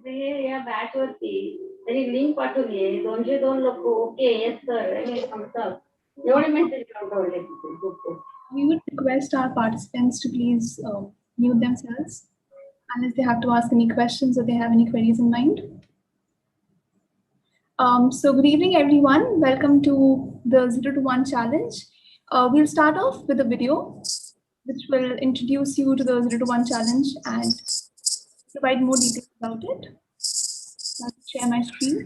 या बॅच वरती त्यांनी लिंक पाठवली आहे 202 लोक ओके येस सर एवढे मेसेज पाठवले We would request our participants to please mute themselves unless they have to ask any questions or they have any queries in mind. So good evening, everyone. Welcome to the 0 to 1 challenge. We'll start off with a video which will introduce you to the 0 to 1 challenge and provide more details about it. I'll share my screen.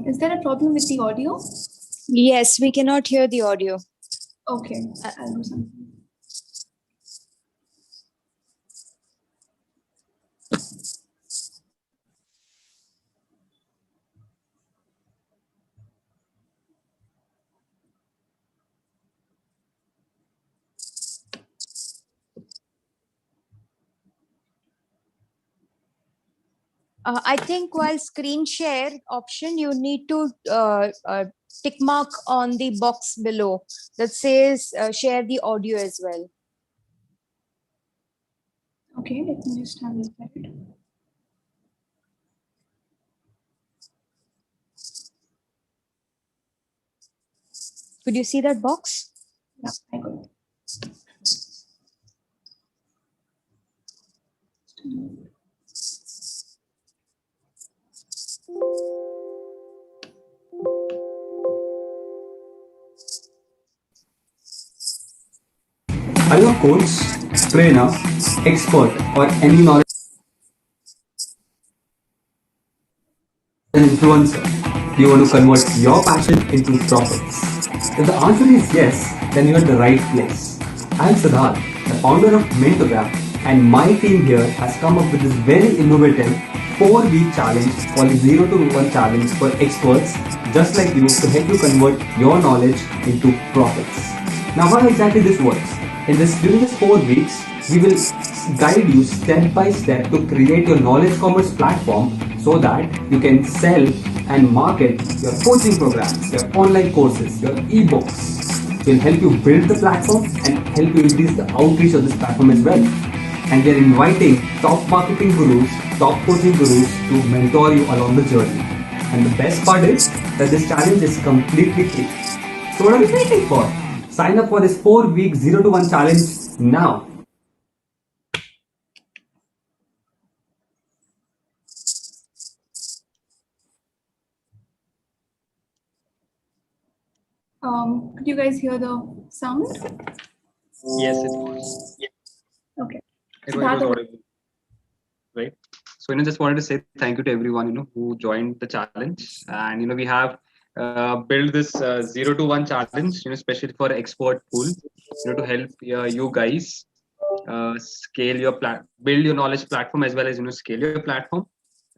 Is there a problem with the audio? Yes, we cannot hear the audio. Okay, I'll do something. I think while screen share option, you need to tick mark on the box below that says share the audio as well. Okay, let me just have a look at it. Could you see that box? Yeah, I got it. Are you a coach, trainer, expert, or any knowledge influencer? Do you want to convert your passion into profits? If the answer is yes, then you're at the right place. I'm Siddharth, the founder of Mentogram, and my team here has come up with this very innovative 4-week challenge called the 0 to 1 challenge for experts just like you to help you convert your knowledge into profits. Now, how exactly this works? During this 4 weeks, we will guide you step by step to create your knowledge commerce platform so that you can sell and market your coaching programs, your online courses, your ebooks. We'll help you build the platform and help you increase the outreach of this platform as well. And we are inviting top marketing gurus, top coaching gurus to mentor you along the journey. And the best part is that this challenge is completely free. So what are you waiting for? Sign up for this 4-week 0 to 1 challenge now. Could you guys hear the sound? Yes, it was. Okay. It was audible. Right. So, just wanted to say thank you to everyone, who joined the challenge. And, we have built this 0 to 1 challenge, especially for expert pool, to help you guys scale your build your knowledge platform as well as, scale your platform.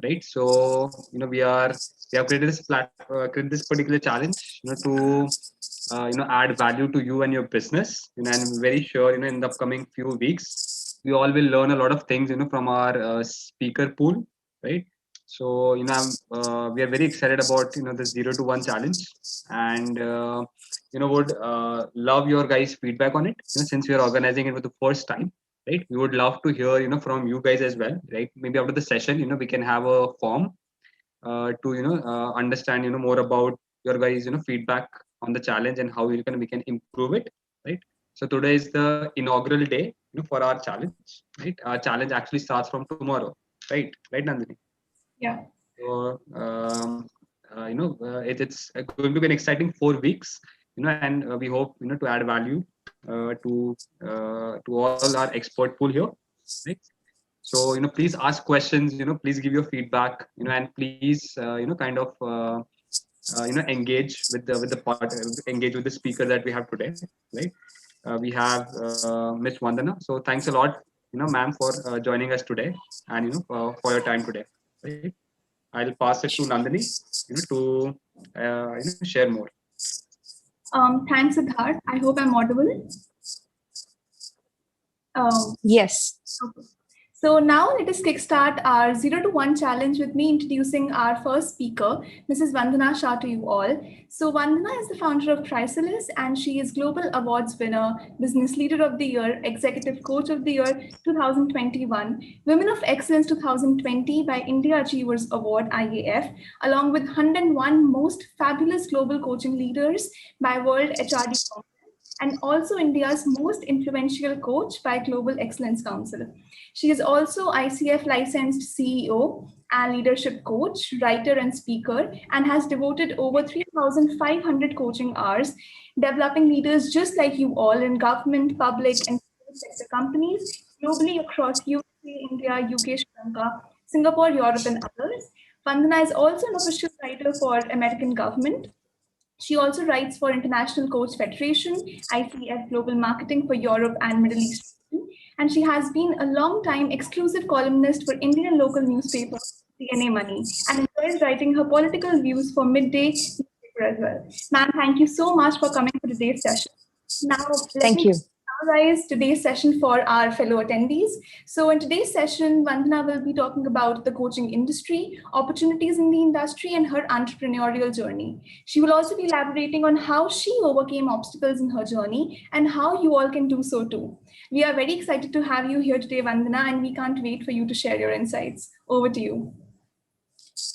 Right. So, we have created this created this particular challenge, to add value to you and your business. And I'm very sure, in the upcoming few weeks, we all will learn a lot of things, from our speaker pool, right? So we are very excited about the 0 to 1 challenge, and would love your guys' feedback on it. Since we are organizing it for the first time, right? We would love to hear from you guys as well, right? Maybe after the session, we can have a form to understand more about your guys feedback on the challenge and how we can improve it, right? So today is the inaugural day for our challenge, right? Our challenge actually starts from tomorrow, right Nandini? Yeah. So it's going to be an exciting 4 weeks, and we hope to add value to all our expert pool here, right? So please ask questions, please give your feedback, and please kind of engage with engage with the speaker that we have today, right? We have Miss Vandana. So thanks a lot, ma'am, for joining us today, and for your time today, right? I'll pass it to Nandini, to share more. Thanks, Siddharth. I hope I'm audible. Yes. Okay. So now let us kickstart our 0 to 1 challenge with me introducing our first speaker, Mrs. Vandana Shah, to you all. So Vandana is the founder of Chrysalis, and she is Global Awards winner, Business Leader of the Year, Executive Coach of the Year 2021, Women of Excellence 2020 by India Achievers Award IAF, along with 101 Most Fabulous Global Coaching Leaders by World HRD Council, and also India's Most Influential Coach by Global Excellence Council. She is also ICF licensed CEO and leadership coach, writer, and speaker, and has devoted over 3,500 coaching hours developing leaders just like you all in government, public, and private sector companies globally across USA, India, UK, Sri Lanka, Singapore, Europe, and others. Vandana is also an official writer for American government. She also writes for International Coach Federation, ICF Global Marketing for Europe and Middle East, and she has been a long-time exclusive columnist for Indian local newspaper CNA Money, and enjoys writing her political views for Midday newspaper as well. Ma'am, thank you so much for coming to today's session. Now, Thank you. summarize today's session for our fellow attendees. So in today's session, Vandana will be talking about the coaching industry, opportunities in the industry, and her entrepreneurial journey. She will also be elaborating on how she overcame obstacles in her journey and how you all can do so too. We are very excited to have you here today, Vandana, and we can't wait for you to share your insights. Over to you.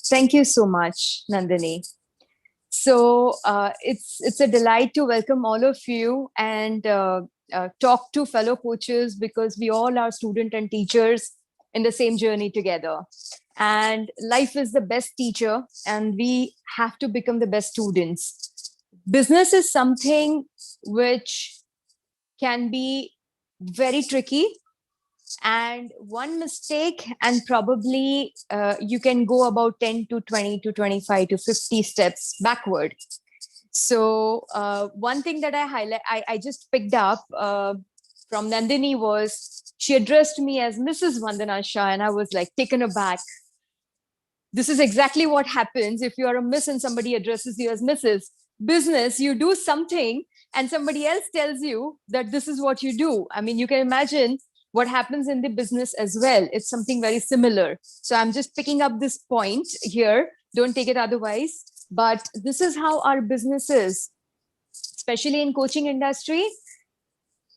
Thank you so much, Nandini. So it's a delight to welcome all of you and talk to fellow coaches, because we all are student and teachers in the same journey together. And life is the best teacher, and we have to become the best students. Business is something which can be very tricky, and one mistake and probably you can go about 10 to 20 to 25 to 50 steps backward. So one thing that I just picked up from Nandini was she addressed me as Mrs. Vandana Shah, and I was like taken aback. This is exactly what happens if you are a Miss and somebody addresses you as Mrs. Business, you do something and somebody else tells you that this is what you do. I mean, you can imagine what happens in the business as well. It's something very similar. So I'm just picking up this point here. Don't take it otherwise. But this is how our business is, especially in coaching industry.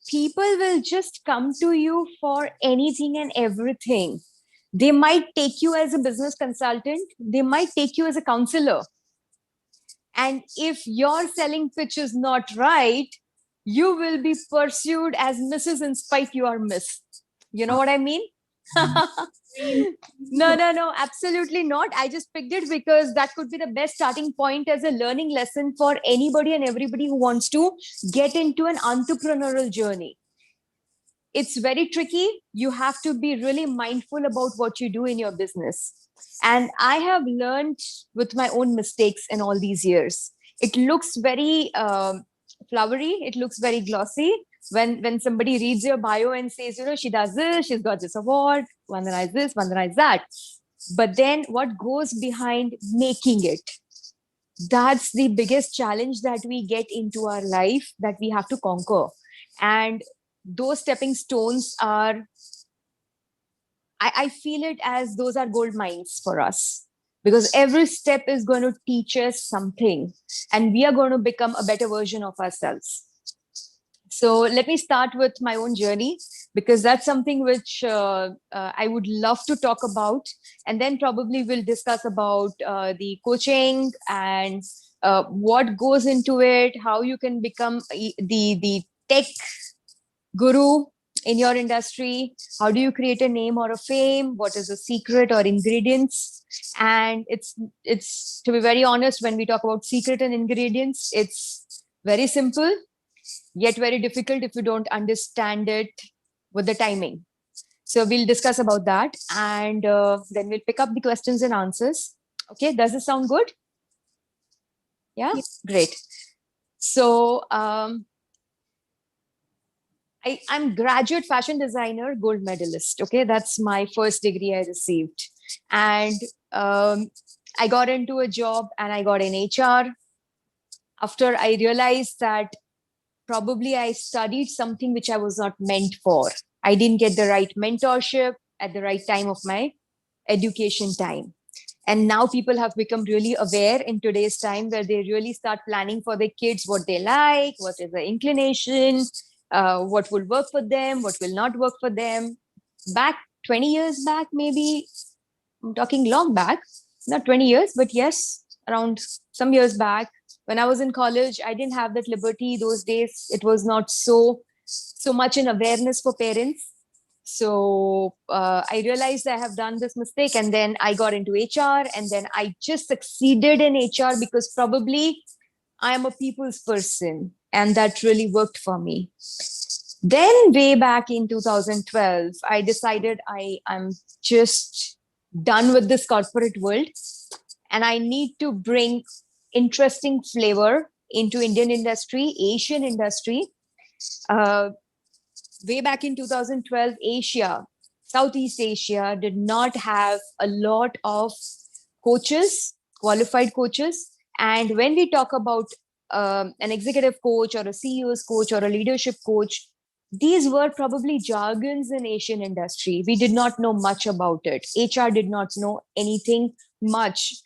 People will just come to you for anything and everything. They might take you as a business consultant. They might take you as a counselor. And if your selling pitch is not right, you will be pursued as Mrs. in spite you are Miss. You know what I mean? No, absolutely not. I just picked it because that could be the best starting point as a learning lesson for anybody and everybody who wants to get into an entrepreneurial journey. It's very tricky. You have to be really mindful about what you do in your business. And I have learned with my own mistakes in all these years. It looks very flowery. It looks very glossy. When somebody reads your bio and says, she does this, she's got this award, Vandana is this, Vandana is that. But then what goes behind making it? That's the biggest challenge that we get into our life that we have to conquer. And those stepping stones are, I feel it as those are gold mines for us, because every step is going to teach us something, and we are going to become a better version of ourselves. So let me start with my own journey, because that's something which I would love to talk about. And then probably we'll discuss about the coaching and what goes into it, how you can become the tech guru in your industry, how do you create a name or a fame, what is the secret or ingredients. And it's to be very honest, when we talk about secret and ingredients, it's very simple yet very difficult if you don't understand it with the timing. So we'll discuss about that, and then we'll pick up the questions and answers. Okay, does this sound good? Yeah, great. So I'm graduate fashion designer, gold medalist. Okay, that's my first degree I received, and I got into a job and I got in HR. After I realized that probably I studied something which I was not meant for. I didn't get the right mentorship at the right time of my education time. And now people have become really aware in today's time, where they really start planning for their kids what they like, what is the inclination, what will work for them, what will not work for them. Back 20 years back, maybe, I'm talking long back, not 20 years, but yes, around some years back, when I was in college, I didn't have that liberty. Those days, it was not so much in awareness for parents. So I realized I have done this mistake, and then I got into HR, and then I just succeeded in HR because probably I am a people's person, and that really worked for me. Then way back in 2012, I decided I'm just done with this corporate world, and I need to bring interesting flavor into Indian industry, Asian industry. Uh, Way back in 2012, Asia, Southeast Asia did not have a lot of coaches, qualified coaches. And when we talk about an executive coach or a CEO's coach or a leadership coach, these were probably jargons in Asian industry. We did not know much about it. HR did not know anything much.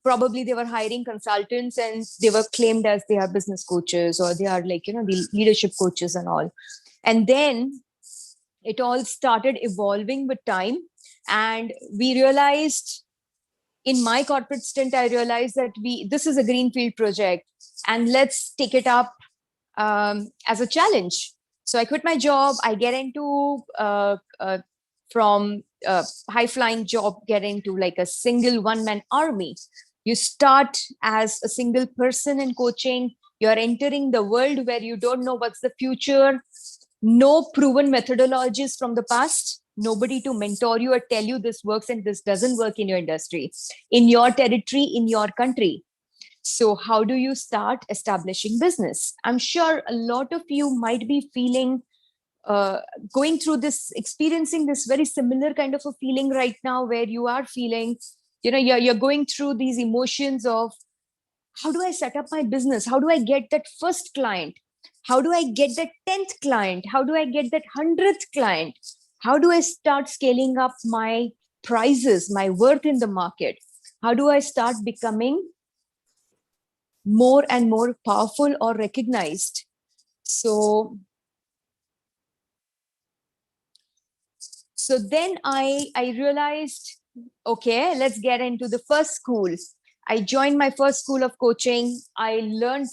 Probably they were hiring consultants and they were claimed as they are business coaches, or they are like, the leadership coaches and all. And then it all started evolving with time. And we realized, in my corporate stint, I realized that this is a greenfield project, and let's take it up as a challenge. So I quit my job. I get into from high flying job, get into like a single one man army. You start as a single person in coaching. You're entering the world where you don't know what's the future. No proven methodologies from the past. Nobody to mentor you or tell you this works and this doesn't work in your industry, in your territory, in your country. So how do you start establishing business? I'm sure a lot of you might be feeling, going through this, experiencing this very similar kind of a feeling right now, where you are feeling, you're going through these emotions of, how do I set up my business? How do I get that first client? How do I get that 10th client? How do I get that 100th client? How do I start scaling up my prices, my worth in the market? How do I start becoming more and more powerful or recognized? So then I realized, okay, let's get into the first school. I joined my first school of coaching. I learned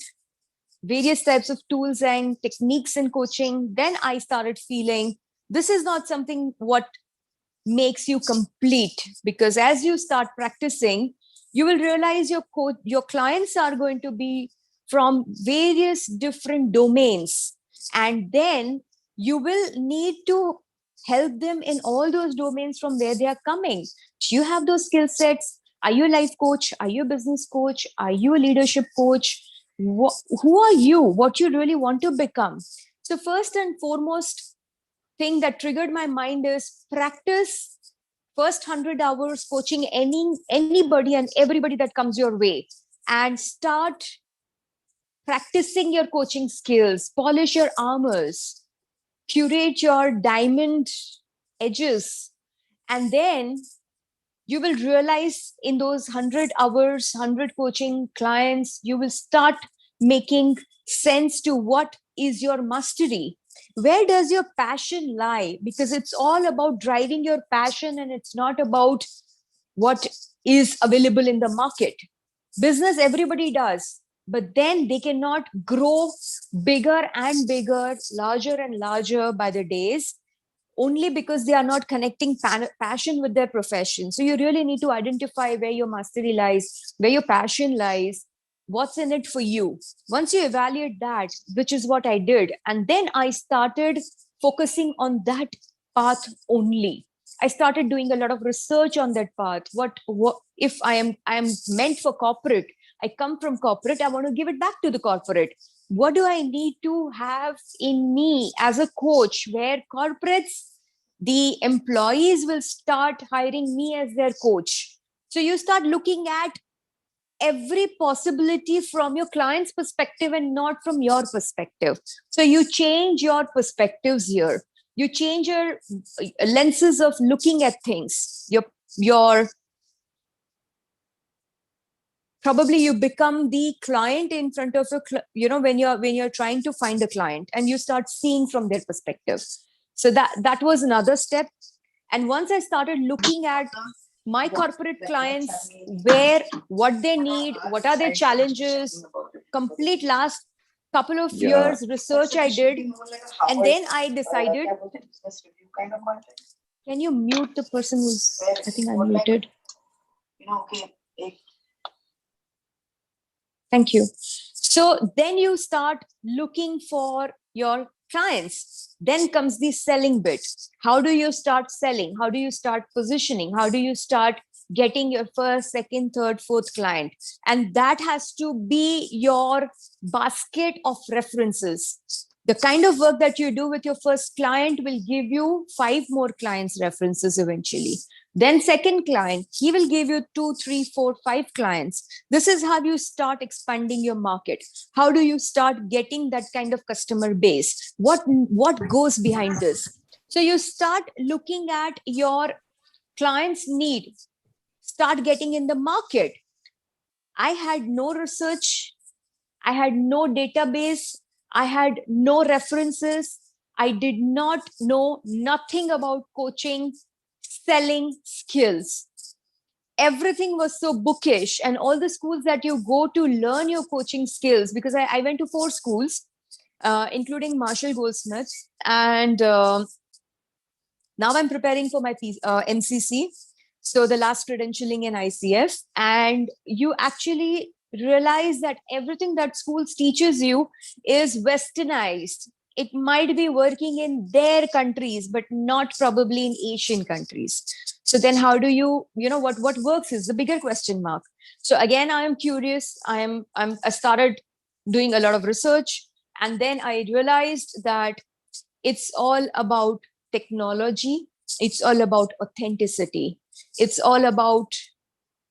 various types of tools and techniques in coaching. Then I started feeling this is not something what makes you complete, because as you start practicing, you will realize your clients are going to be from various different domains, and then you will need to help them in all those domains from where they are coming. Do you have those skill sets? Are you a life coach? Are you a business coach? Are you a leadership coach? Who are you? What you really want to become? So first and foremost thing that triggered my mind is practice first 100 hours coaching anybody and everybody that comes your way, and start practicing your coaching skills, polish your armors, curate your diamond edges, And then you will realize in those 100 hours, 100 coaching clients, you will start making sense to what is your mastery. Where does your passion lie? Because it's all about driving your passion, and it's not about what is available in the market. Business everybody does, but then they cannot grow bigger and bigger, larger and larger by the days, only because they are not connecting passion with their profession. So you really need to identify where your mastery lies, where your passion lies, what's in it for you. Once you evaluate that, which is what I did, and then I started focusing on that path only. I started doing a lot of research on that path. What if I am meant for corporate? I come from corporate. I want to give it back to the corporate. What do I need to have in me as a coach, where corporates, the employees will start hiring me as their coach? So you start looking at every possibility from your client's perspective and not from your perspective. So you change your perspectives here. You change your lenses of looking at things. Your probably you become the client in front of when you're trying to find a client, and you start seeing from their perspective. So that was another step. And once I started looking at my corporate clients, what they need, what are their challenges, complete last couple of years research I did, and then I decided. Can you mute the person who's, I think I muted. Thank you. So then you start looking for your clients. Then comes the selling bit. How do you start selling? How do you start positioning? How do you start getting your first, second, third, fourth client? And that has to be your basket of references. The kind of work that you do with your first client will give you 5 more clients references eventually. Then second client, he will give you 2, 3, 4, 5 clients. This is how you start expanding your market. How do you start getting that kind of customer base? What goes behind this? So you start looking at your client's need, start getting in the market. I had no research. I had no database. I had no references. I did not know nothing about coaching, selling skills. Everything was so bookish, and all the schools that you go to learn your coaching skills, because I went to 4 schools, including Marshall Goldsmith, and now I'm preparing for my MCC, so the last credentialing in ICF, and you actually realize that everything that schools teaches you is westernized. It might be working in their countries, but not probably in Asian countries. So then how do what works is the bigger question mark. So again, I am curious. I started doing a lot of research, and then I realized that it's all about technology. It's all about authenticity. It's all about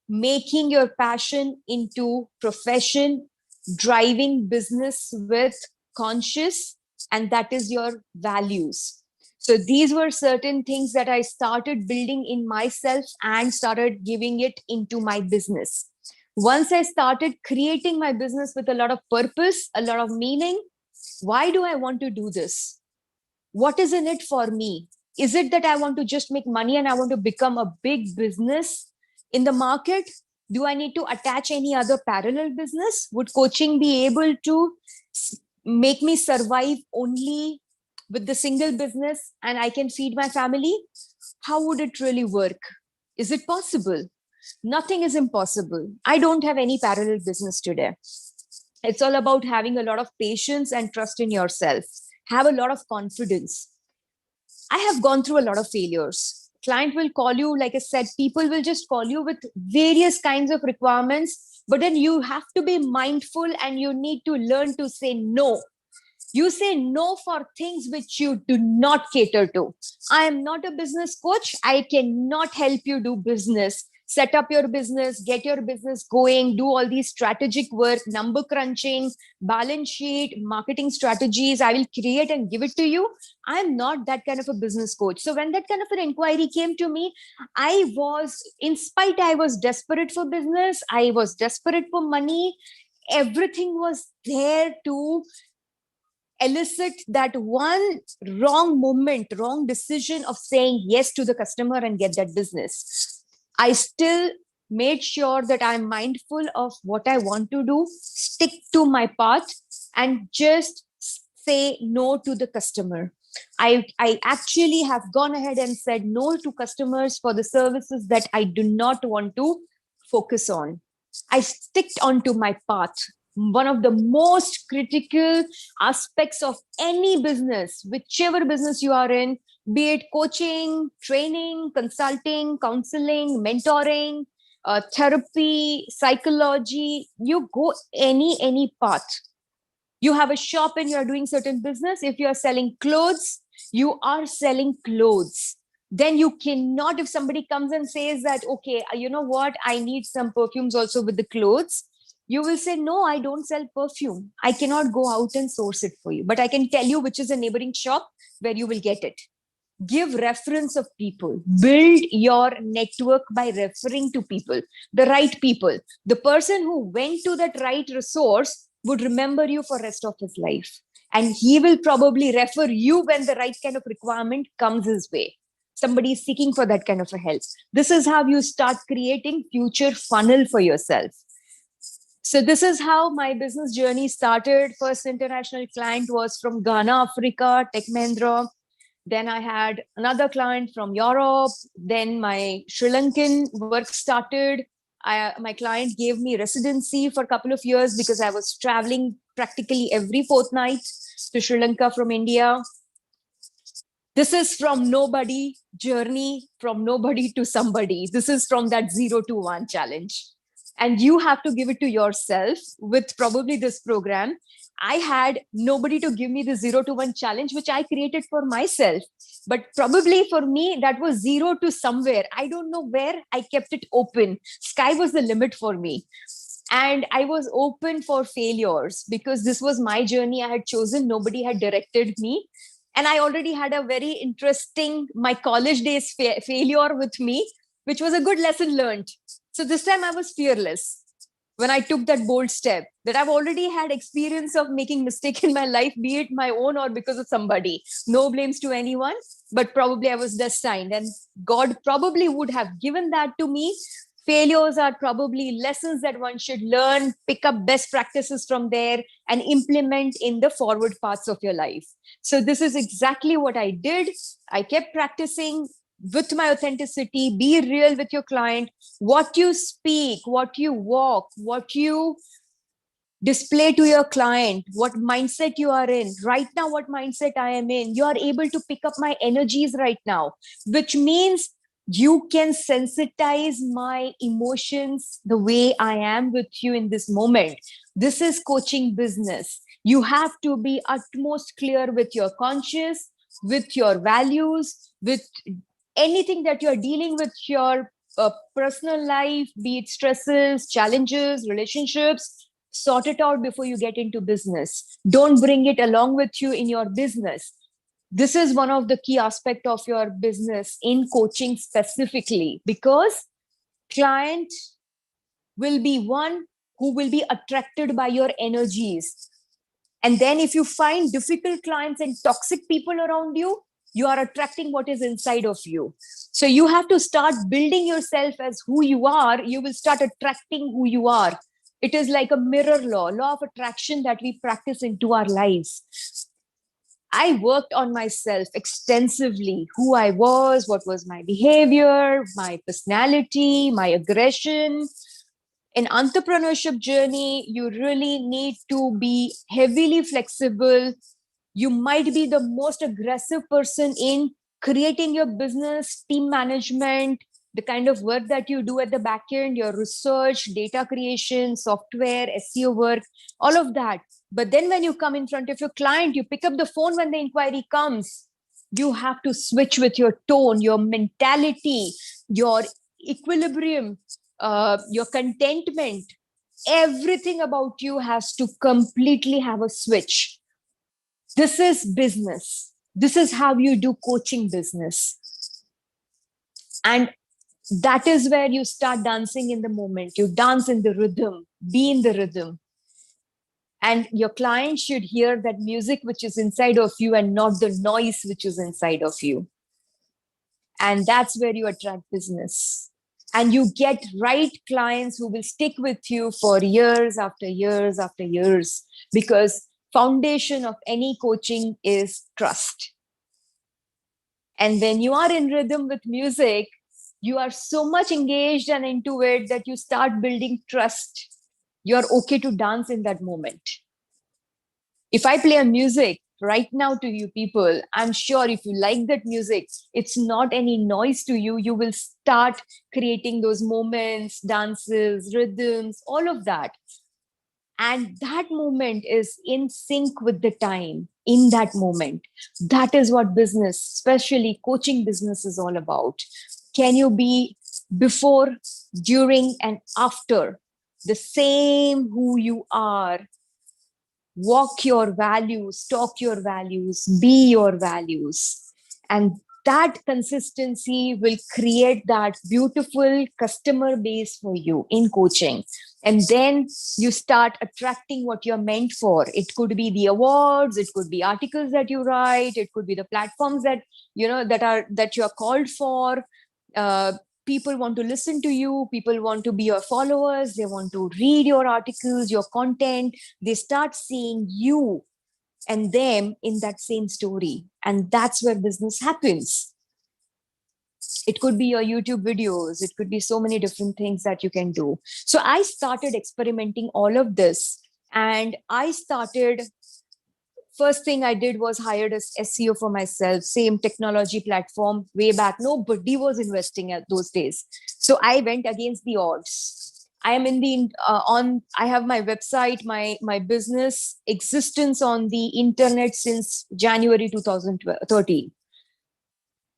making your passion into profession, driving business with conscious, and that is your values. So these were certain things that I started building in myself and started giving it into my business. Once I started creating my business with a lot of purpose, a lot of meaning, why do I want to do this? What is in it for me? Is it that I want to just make money and I want to become a big business in the market? Do I need to attach any other parallel business? Would coaching be able to make me survive only with the single business and I can feed my family? How would it really work? Is it possible? Nothing is impossible. I don't have any parallel business today. It's all about having a lot of patience and trust in yourself. Have a lot of confidence. I have gone through a lot of failures. Client will call you, like I said, people will just call you with various kinds of requirements, but then you have to be mindful and you need to learn to say no. You say no for things which you do not cater to. I am not a business coach. I cannot help you do business. set up your business, get your business going, do all these strategic work, number crunching, balance sheet, marketing strategies. I will create and give it to you. I'm not that kind of a business coach. So when that kind of an inquiry came to me, I was desperate for business. I was desperate for money. Everything was there to elicit that one wrong decision of saying yes to the customer and get that business. I still made sure that I'm mindful of what I want to do, stick to my path, and just say no to the customer. I actually have gone ahead and said no to customers for the services that I do not want to focus on. I sticked onto my path. One of the most critical aspects of any business, whichever business you are in, be it coaching, training, consulting, counseling, mentoring, therapy, psychology, you go any path. You have a shop and you're doing certain business. If you're selling clothes, you are selling clothes. Then you cannot, if somebody comes and says that, okay, you know what, I need some perfumes also with the clothes, you will say, no, I don't sell perfume. I cannot go out and source it for you, but I can tell you which is a neighboring shop where you will get it. Give reference of people. Build your network by referring to people, the right people. The person who went to that right resource would remember you for rest of his life. And he will probably refer you when the right kind of requirement comes his way. Somebody is seeking for that kind of a help. This is how you start creating future funnel for yourself. So this is how my business journey started. First international client was from Ghana, Africa, Tech Mahindra. Then I had another client from Europe. Then my Sri Lankan work started. My client gave me residency for a couple of years because I was traveling practically every fortnight to Sri Lanka from India. This is from nobody journey, from nobody to somebody. This is from that 0 to 1 challenge. And you have to give it to yourself with probably this program. I had nobody to give me the 0 to 1 challenge, which I created for myself. But probably for me, that was 0 to somewhere. I don't know where. I kept it open. Sky was the limit for me. And I was open for failures because this was my journey I had chosen. Nobody had directed me. And I already had a very interesting, my college days failure with me, which was a good lesson learned. So this time I was fearless when I took that bold step, that I've already had experience of making mistake in my life, be it my own or because of somebody. No blames to anyone, but probably I was destined, and God probably would have given that to me. Failures are probably lessons that one should learn, pick up best practices from there and implement in the forward parts of your life. So this is exactly what I did. I kept practicing with my authenticity. Be real with your client. What you speak, what you walk, what you display to your client, what mindset you are in right now, what mindset I am in, you are able to pick up my energies right now, which means you can sensitize my emotions the way I am with you in this moment. This is coaching business. You have to be utmost clear with your conscious, with your values, with anything that you're dealing with, your personal life, be it stresses, challenges, relationships. Sort it out before you get into business. Don't bring it along with you in your business. This is one of the key aspects of your business in coaching specifically, because client will be one who will be attracted by your energies. And then if you find difficult clients and toxic people around you, you are attracting what is inside of you. So you have to start building yourself as who you are. You will start attracting who you are. It is like a mirror law of attraction that we practice into our lives. I worked on myself extensively, who I was, what was my behavior, my personality, my aggression. In entrepreneurship journey, you really need to be heavily flexible. You might be the most aggressive person in creating your business, team management, the kind of work that you do at the back end, your research, data creation, software, SEO work, all of that. But then when you come in front of your client, you pick up the phone when the inquiry comes. You have to switch with your tone, your mentality, your equilibrium, your contentment, everything about you has to completely have a switch. This is business. This is how you do coaching business. And that is where you start dancing in the moment. You dance in the rhythm, be in the rhythm. And your client should hear that music which is inside of you and not the noise which is inside of you. And that's where you attract business. And you get right clients who will stick with you for years after years after years, because foundation of any coaching is trust. And when you are in rhythm with music, you are so much engaged and into it that you start building trust. You're okay to dance in that moment. If I play a music right now to you people, I'm sure if you like that music, it's not any noise to you. You will start creating those moments, dances, rhythms, all of that. And that moment is in sync with the time in that moment. That is what business, especially coaching business, is all about. Can you be before, during, and after the same who you are? Walk your values, talk your values, be your values. And that consistency will create that beautiful customer base for you in coaching. And then you start attracting what you're meant for. It could be the awards, it could be articles that you write, it could be the platforms that that you're called for. People want to listen to you, people want to be your followers, they want to read your articles, your content. They start seeing you and them in that same story. And that's where business happens. It could be your YouTube videos, it could be so many different things that you can do. So I started experimenting all of this, and first thing I did was hired as SEO for myself, same technology platform way back. Nobody was investing at those days. So I went against the odds. I am in the, I have my website, my business existence on the internet since January 2013,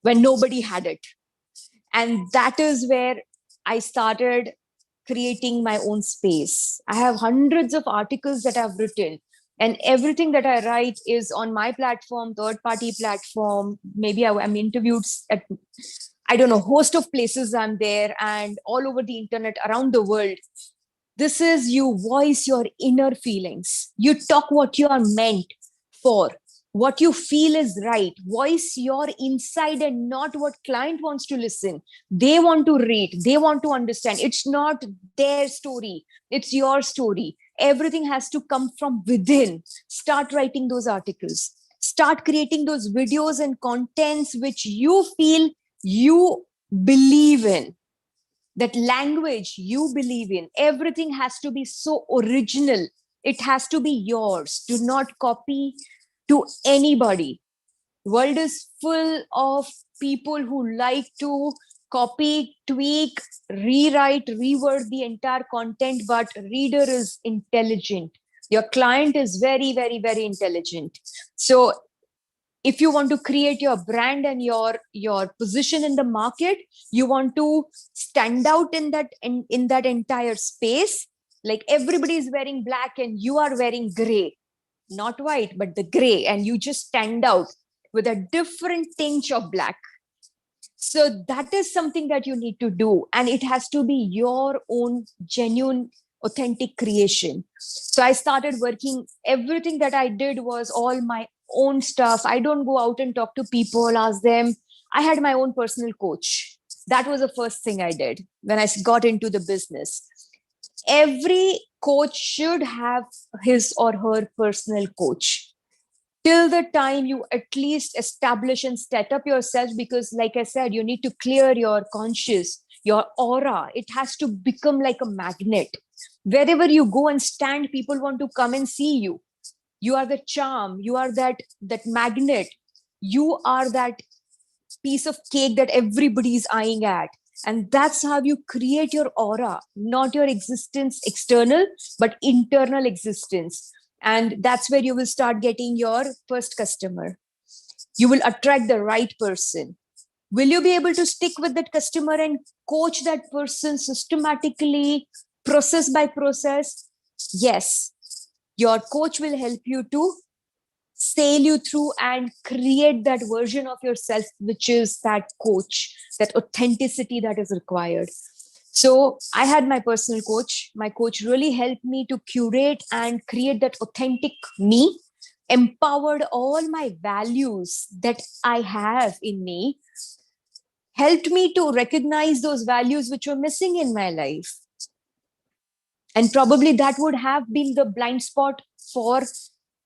when nobody had it. And that is where I started creating my own space. I have hundreds of articles that I've written, and everything that I write is on my platform, third-party platform. Maybe I'm interviewed at, I don't know, host of places I'm there, and all over the internet around the world. This is, you voice your inner feelings. You talk what you are meant for, what you feel is right. Voice your inside and not what client wants to listen. They want to read, they want to understand. It's not their story, it's your story. Everything has to come from within. Start writing those articles, start creating those videos and contents which you feel you believe in, that language you believe in. Everything has to be so original. It has to be yours. Do not copy to anybody. World is full of people who like to copy, tweak, rewrite, reword the entire content, but reader is intelligent. Your client is very, very, very intelligent. So if you want to create your brand and your position in the market, you want to stand out in that entire space. Like everybody is wearing black and you are wearing gray, not white, but the gray, and you just stand out with a different tinge of black. So that is something that you need to do, and it has to be your own genuine, authentic creation. So I started working. Everything that I did was all my own stuff. I don't go out and talk to people, ask them. I had my own personal coach. That was the first thing I did when I got into the business. Every coach should have his or her personal coach till the time you at least establish and set up yourself, because like I said, you need to clear your conscious, your aura. It has to become like a magnet. Wherever you go and stand, people want to come and see you. You are the charm, you are that magnet, you are that piece of cake that everybody is eyeing at. And that's how you create your aura, not your existence external, but internal existence. And that's where you will start getting your first customer. You will attract the right person. Will you be able to stick with that customer and coach that person systematically, process by process, yes, your coach will help you to sail you through and create that version of yourself, which is that coach, that authenticity that is required. So I had my personal coach. My coach really helped me to curate and create that authentic me, empowered all my values that I have in me, helped me to recognize those values which were missing in my life. And probably that would have been the blind spot for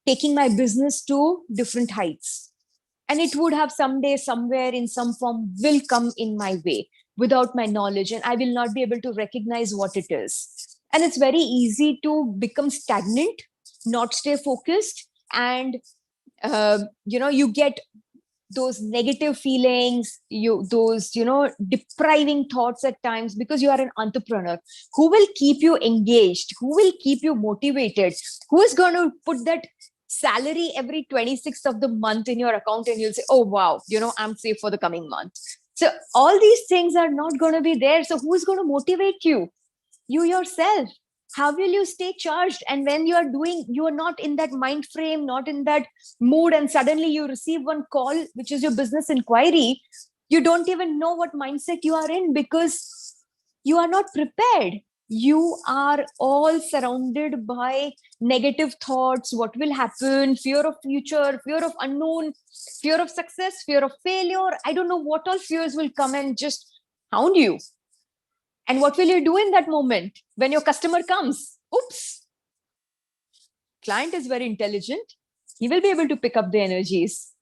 taking my business to different heights. And it would have someday, somewhere, in some form, will come in my way without my knowledge, and I will not be able to recognize what it is. And it's very easy to become stagnant, not stay focused, and you get those negative feelings, those depriving thoughts at times, because you are an entrepreneur. Who will keep you engaged? Who will keep you motivated? Who is going to put that salary every 26th of the month in your account and you'll say, oh wow, I'm safe for the coming month? So all these things are not going to be there. So who is going to motivate you? You yourself. How will you stay charged? And when you are not in that mind frame, not in that mood, and suddenly you receive one call, which is your business inquiry, you don't even know what mindset you are in, because you are not prepared. You are all surrounded by negative thoughts. What will happen? Fear of future, fear of unknown, fear of success, fear of failure. I don't know what all fears will come and just hound you. And what will you do in that moment when your customer comes? Oops. Client is very intelligent. He will be able to pick up the energies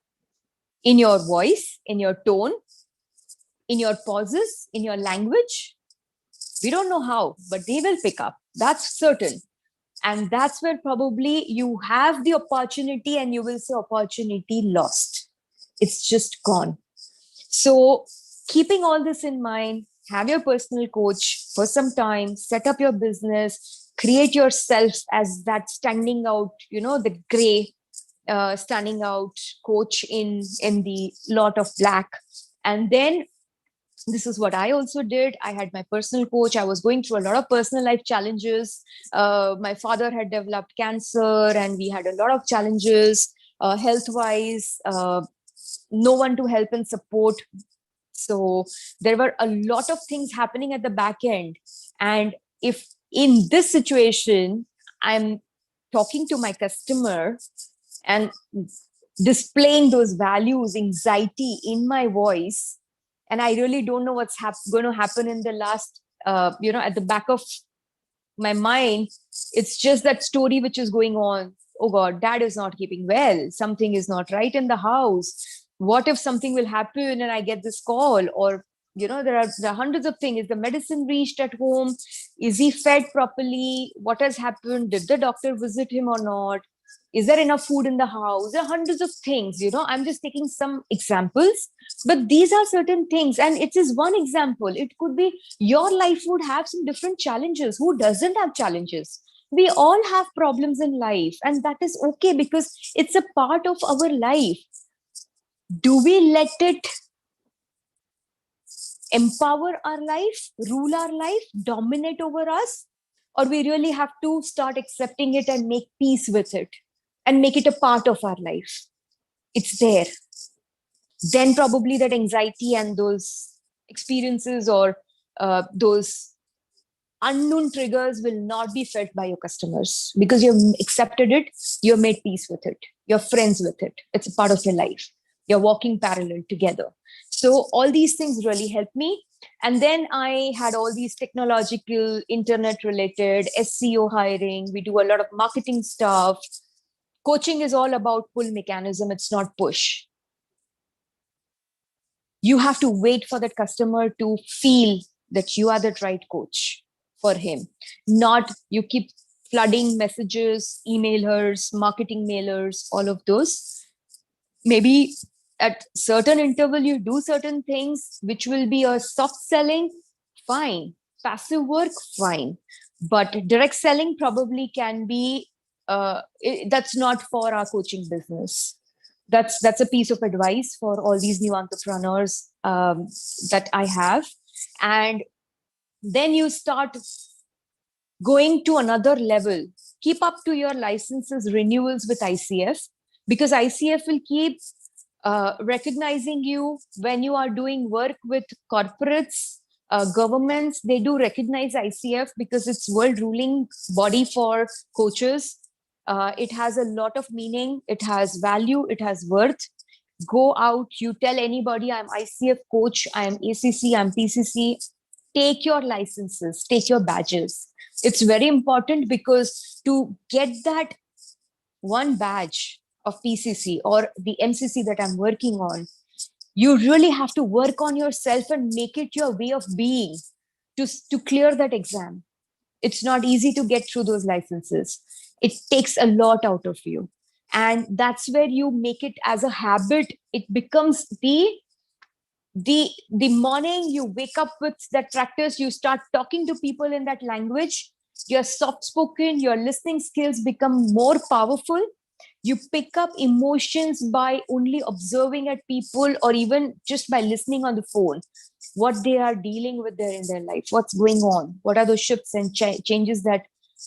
in your voice, in your tone, in your pauses, in your language. We don't know how, but they will pick up. That's certain. And that's where probably you have the opportunity and you will say opportunity lost. It's just gone. So keeping all this in mind, have your personal coach for some time, set up your business, create yourself as that standing out, the gray, standing out coach in the lot of black. And then this is what I also did. I had my personal coach. I was going through a lot of personal life challenges. My father had developed cancer and we had a lot of challenges health-wise, no one to help and support. So there were a lot of things happening at the back end. And if in this situation, I'm talking to my customer and displaying those values, anxiety in my voice, and I really don't know what's going to happen in the last, at the back of my mind, it's just that story which is going on. Oh God, dad is not keeping well. Something is not right in the house. What if something will happen and I get this call? Or, there are hundreds of things. Is the medicine reached at home? Is he fed properly? What has happened? Did the doctor visit him or not? Is there enough food in the house? There are hundreds of things, I'm just taking some examples, but these are certain things. And it is one example. It could be your life would have some different challenges. Who doesn't have challenges? We all have problems in life, and that is okay because it's a part of our life. Do we let it empower our life, rule our life, dominate over us? Or we really have to start accepting it and make peace with it and make it a part of our life? It's there. Then probably that anxiety and those experiences or those unknown triggers will not be felt by your customers because you've accepted it, you've made peace with it, you're friends with it, it's a part of your life, you're walking parallel together. So all these things really helped me. And then I had all these technological, internet related, SEO hiring. We do a lot of marketing stuff. Coaching is all about pull mechanism. It's not push. You have to wait for that customer to feel that you are the right coach for him. Not you keep flooding messages, emailers, marketing mailers, all of those. Maybe at certain interval, you do certain things, which will be a soft selling, fine. Passive work, fine. But direct selling probably can be, that's not for our coaching business. That's a piece of advice for all these new entrepreneurs that I have. And then you start going to another level. Keep up to your licenses renewals with ICF, because ICF will keep recognizing you when you are doing work with corporates, governments. They do recognize ICF because it's world ruling body for coaches. It has a lot of meaning. It has value. It has worth. Go out, you tell anybody, I'm ICF coach, I'm ACC, I'm PCC. Take your licenses, take your badges. It's very important, because to get that one badge of PCC or the MCC that I'm working on, you really have to work on yourself and make it your way of being to clear that exam. It's not easy to get through those licenses. It takes a lot out of you. And that's where you make it as a habit. It becomes the morning you wake up with that practice, you start talking to people in that language, you're soft spoken, your listening skills become more powerful. You pick up emotions by only observing at people, or even just by listening on the phone, what they are dealing with there in their life, what's going on, what are those shifts and changes that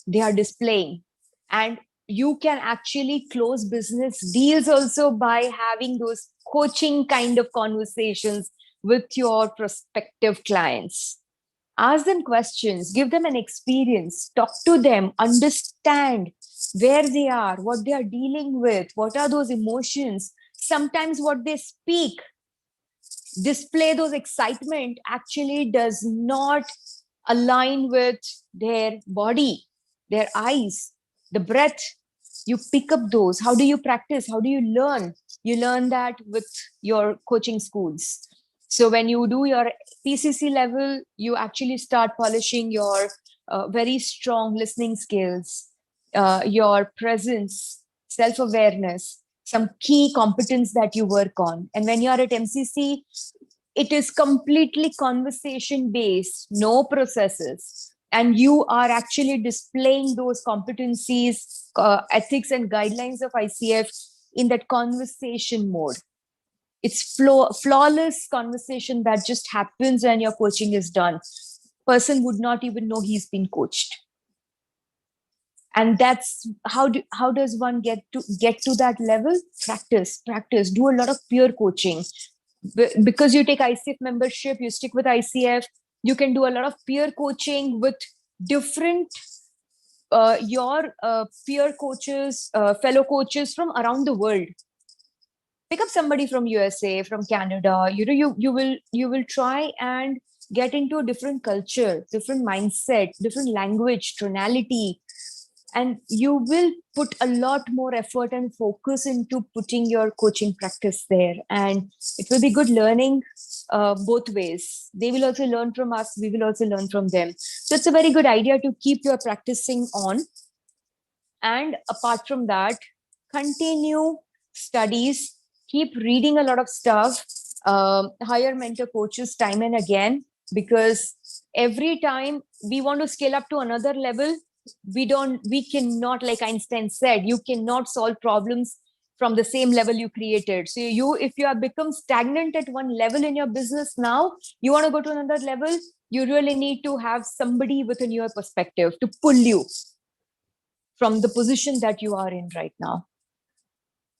they are displaying. And you can actually close business deals also by having those coaching kind of conversations with your prospective clients. Ask them questions, give them an experience, talk to them, understand where they are, what they are dealing with, what are those emotions. Sometimes what they speak, display those excitement, actually does not align with their body, their eyes, the breath. You pick up those. How do you practice? How do you learn? You learn that with your coaching schools. So when you do your PCC level, you actually start polishing your very strong listening skills, your presence, self-awareness, some key competence that you work on. And when you're at MCC, it is completely conversation based, no processes. And you are actually displaying those competencies, ethics and guidelines of ICF in that conversation mode. It's flawless conversation that just happens when your coaching is done. Person would not even know he's been coached. And that's how does one get to that level? Practice, do a lot of peer coaching. Because you take ICF membership, you stick with ICF, you can do a lot of peer coaching with different your peer coaches, fellow coaches from around the world. Pick up somebody from USA, from Canada. You will try and get into a different culture, different mindset, different language, tonality, and you will put a lot more effort and focus into putting your coaching practice there. And it will be good learning both ways. They will also learn from us, we will also learn from them. So it's a very good idea to keep your practicing on. And apart from that, continue studies, keep reading a lot of stuff, hire mentor coaches time and again, because every time we want to scale up to another level, we cannot, like Einstein said, you cannot solve problems from the same level you created. So if you have become stagnant at one level in your business now, you want to go to another level, you really need to have somebody with a newer perspective to pull you from the position that you are in right now,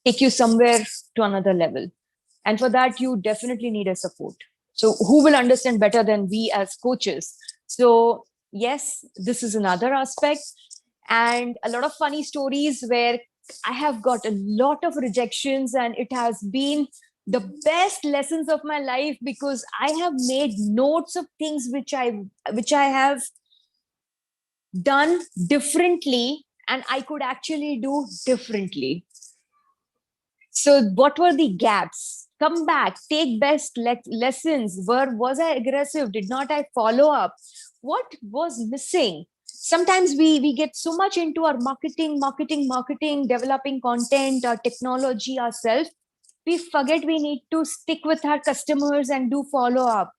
take you somewhere to another level. And for that, you definitely need a support. So who will understand better than we as coaches? So yes, this is another aspect. And a lot of funny stories where I have got a lot of rejections, and it has been the best lessons of my life, because I have made notes of things which I have done differently, and I could actually do differently. So what were the gaps? Come back, take best lessons. Was I aggressive? Did not I follow up? What was missing? Sometimes we get so much into our marketing, developing content, our technology, ourselves. We forget we need to stick with our customers and do follow up.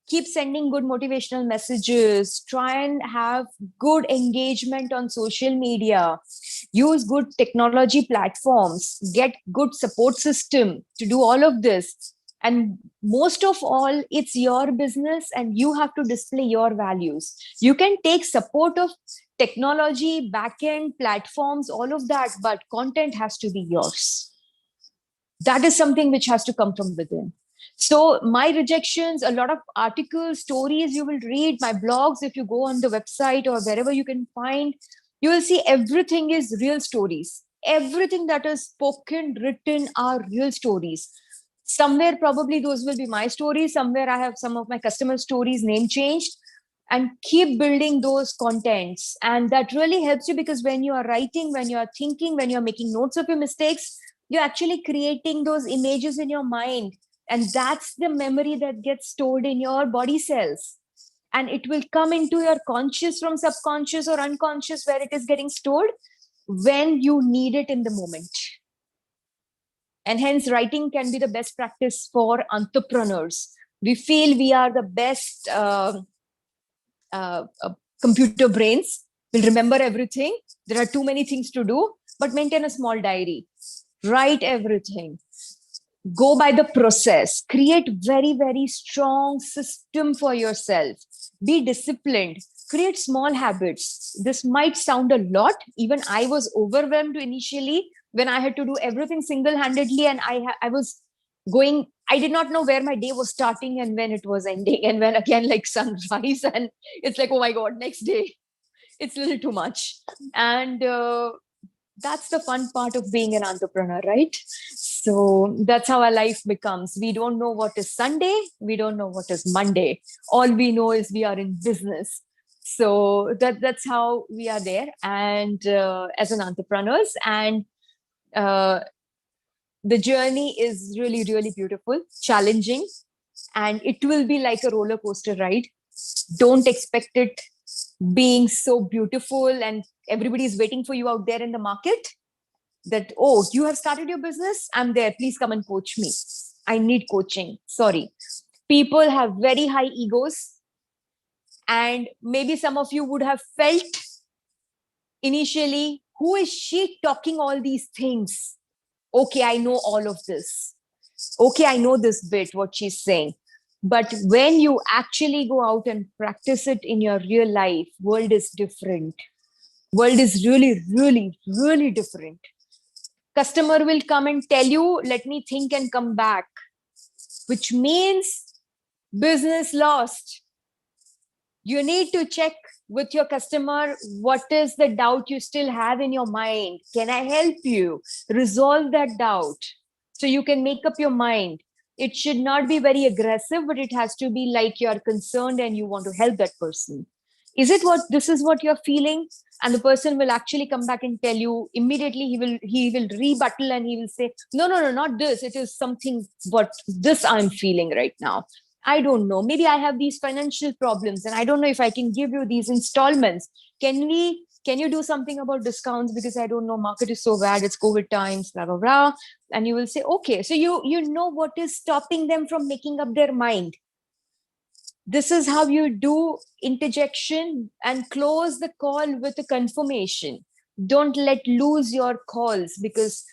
Keep sending good motivational messages, try and have good engagement on social media, use good technology platforms, get good support system to do all of this. And most of all, it's your business and you have to display your values. You can take support of technology, backend, platforms, all of that, but content has to be yours. That is something which has to come from within. So my rejections, a lot of articles, stories you will read, my blogs, if you go on the website or wherever you can find, you will see everything is real stories. Everything that is spoken, written are real stories. Somewhere probably those will be my stories. Somewhere I have some of my customer stories name changed, and keep building those contents. And that really helps you, because when you are writing, when you are thinking, when you're making notes of your mistakes, you're actually creating those images in your mind. And that's the memory that gets stored in your body cells. And it will come into your conscious from subconscious or unconscious, where it is getting stored when you need it in the moment. And hence, writing can be the best practice for entrepreneurs. We feel we are the best computer brains, will remember everything. There are too many things to do, but maintain a small diary. Write everything. Go by the process. Create very, very strong system for yourself. Be disciplined. Create small habits. This might sound a lot. Even I was overwhelmed initially when I had to do everything single-handedly, and I was going, I did not know where my day was starting and when it was ending, and when again like sunrise, and it's like, oh my god, next day. It's a little too much. And that's the fun part of being an entrepreneur, right? So that's how our life becomes. We don't know what is Sunday. We don't know what is Monday. All we know is we are in business. So that's how we are there, and as an entrepreneurs. And the journey is really, really beautiful, challenging, and it will be like a roller coaster ride. Don't expect it being so beautiful and everybody's waiting for you out there in the market, that, oh, you have started your business, I'm there, please come and coach me. I need coaching. Sorry. People have very high egos, and maybe some of you would have felt initially, who is she talking all these things? Okay, I know all of this. Okay, I know this bit, what she's saying. But when you actually go out and practice it in your real life, world is different. World is really, really, really different. Customer will come and tell you, let me think and come back, which means business lost. You need to check with your customer, what is the doubt you still have in your mind? Can I help you resolve that doubt? So you can make up your mind. It should not be very aggressive, but it has to be like you're concerned and you want to help that person. Is it what this is what you're feeling? And the person will actually come back and tell you immediately. He will rebuttal and he will say, no, not this. It is something what this I'm feeling right now. I don't know. Maybe I have these financial problems and I don't know if I can give you these installments. Can you do something about discounts? Because I don't know, market is so bad. It's COVID times, blah, blah, blah. And you will say, okay, so you know what is stopping them from making up their mind. This is how you do interjection and close the call with a confirmation. Don't let lose your calls, because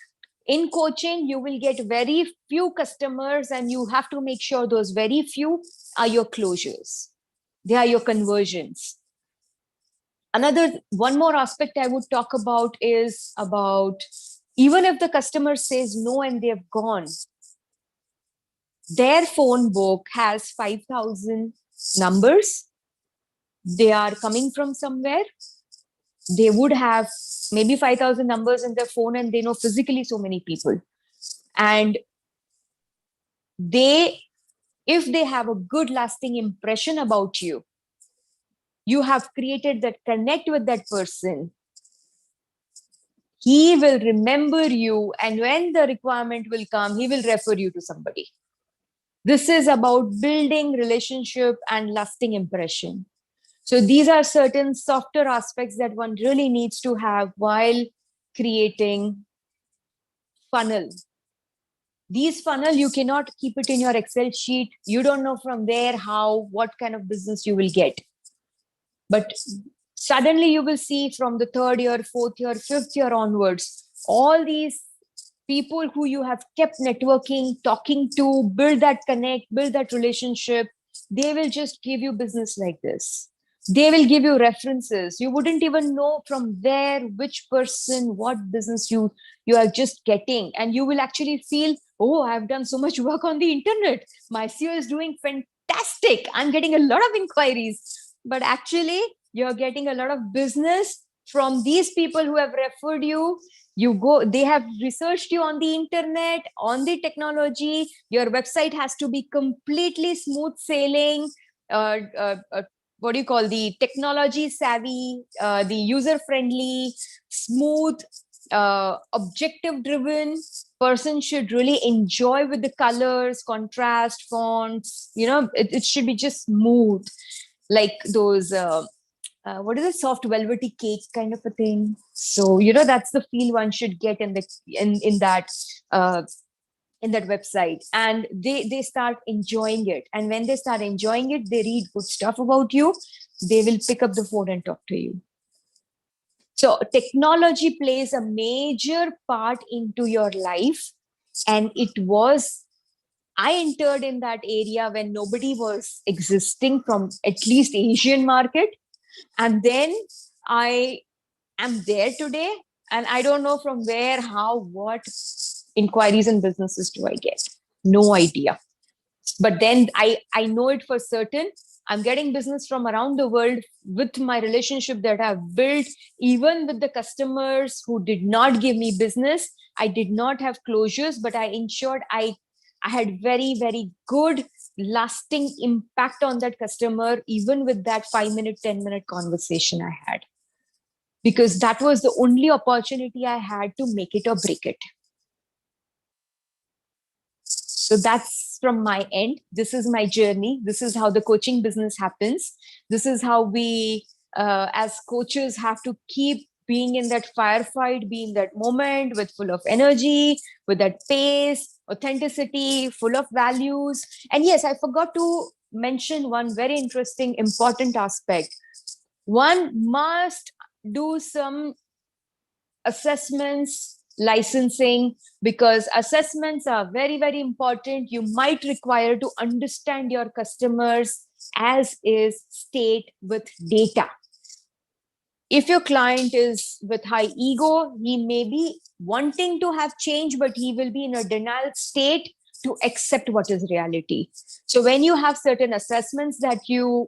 in coaching, you will get very few customers and you have to make sure those very few are your closures. They are your conversions. One more aspect I would talk about is about, even if the customer says no and they have gone, their phone book has 5,000 numbers. They are coming from somewhere. They would have maybe 5,000 numbers in their phone, and they know physically so many people. And if they have a good lasting impression about you, you have created that connect with that person, he will remember you, and when the requirement will come, he will refer you to somebody. This is about building relationship and lasting impression. So these are certain softer aspects that one really needs to have while creating funnel. These funnel, you cannot keep it in your Excel sheet. You don't know from there what kind of business you will get. But suddenly you will see from the third year, fourth year, fifth year onwards, all these people who you have kept networking, talking to, build that connect, build that relationship, they will just give you business like this. They will give you references. You wouldn't even know from where, which person, what business you are just getting. And you will actually feel, oh, I've done so much work on the internet. My SEO is doing fantastic. I'm getting a lot of inquiries. But actually, you're getting a lot of business from these people who have referred you. They have researched you on the internet, on the technology. Your website has to be completely smooth sailing, what do you call, the technology savvy, the user friendly, smooth, objective driven. Person should really enjoy with the colors, contrast, fonts. It should be just smooth, like those what is it, soft velvety cake kind of a thing. So that's the feel one should get in that uh, in that website. And they start enjoying it, and when they start enjoying it, they read good stuff about you, they will pick up the phone and talk to you. So technology plays a major part into your life. And I entered in that area when nobody was existing from at least Asian market. And then I am there today, and I don't know from where, how, what inquiries and businesses do I get. No idea. But then I know it for certain. I'm getting business from around the world with my relationship that I've built, even with the customers who did not give me business. I did not have closures, but I ensured I had very, very good lasting impact on that customer, even with that 5-minute, 10-minute conversation I had. Because that was the only opportunity I had to make it or break it. So that's from my end. This is my journey. This is how the coaching business happens. This is how we, as coaches, have to keep being in that firefight, be in that moment with full of energy, with that pace, authenticity, full of values. And yes, I forgot to mention one very interesting, important aspect. One must do some assessments, licensing, because assessments are very, very important. You might require to understand your customers as is state with data. If your client is with high ego, he may be wanting to have change, but he will be in a denial state to accept what is reality. So when you have certain assessments that you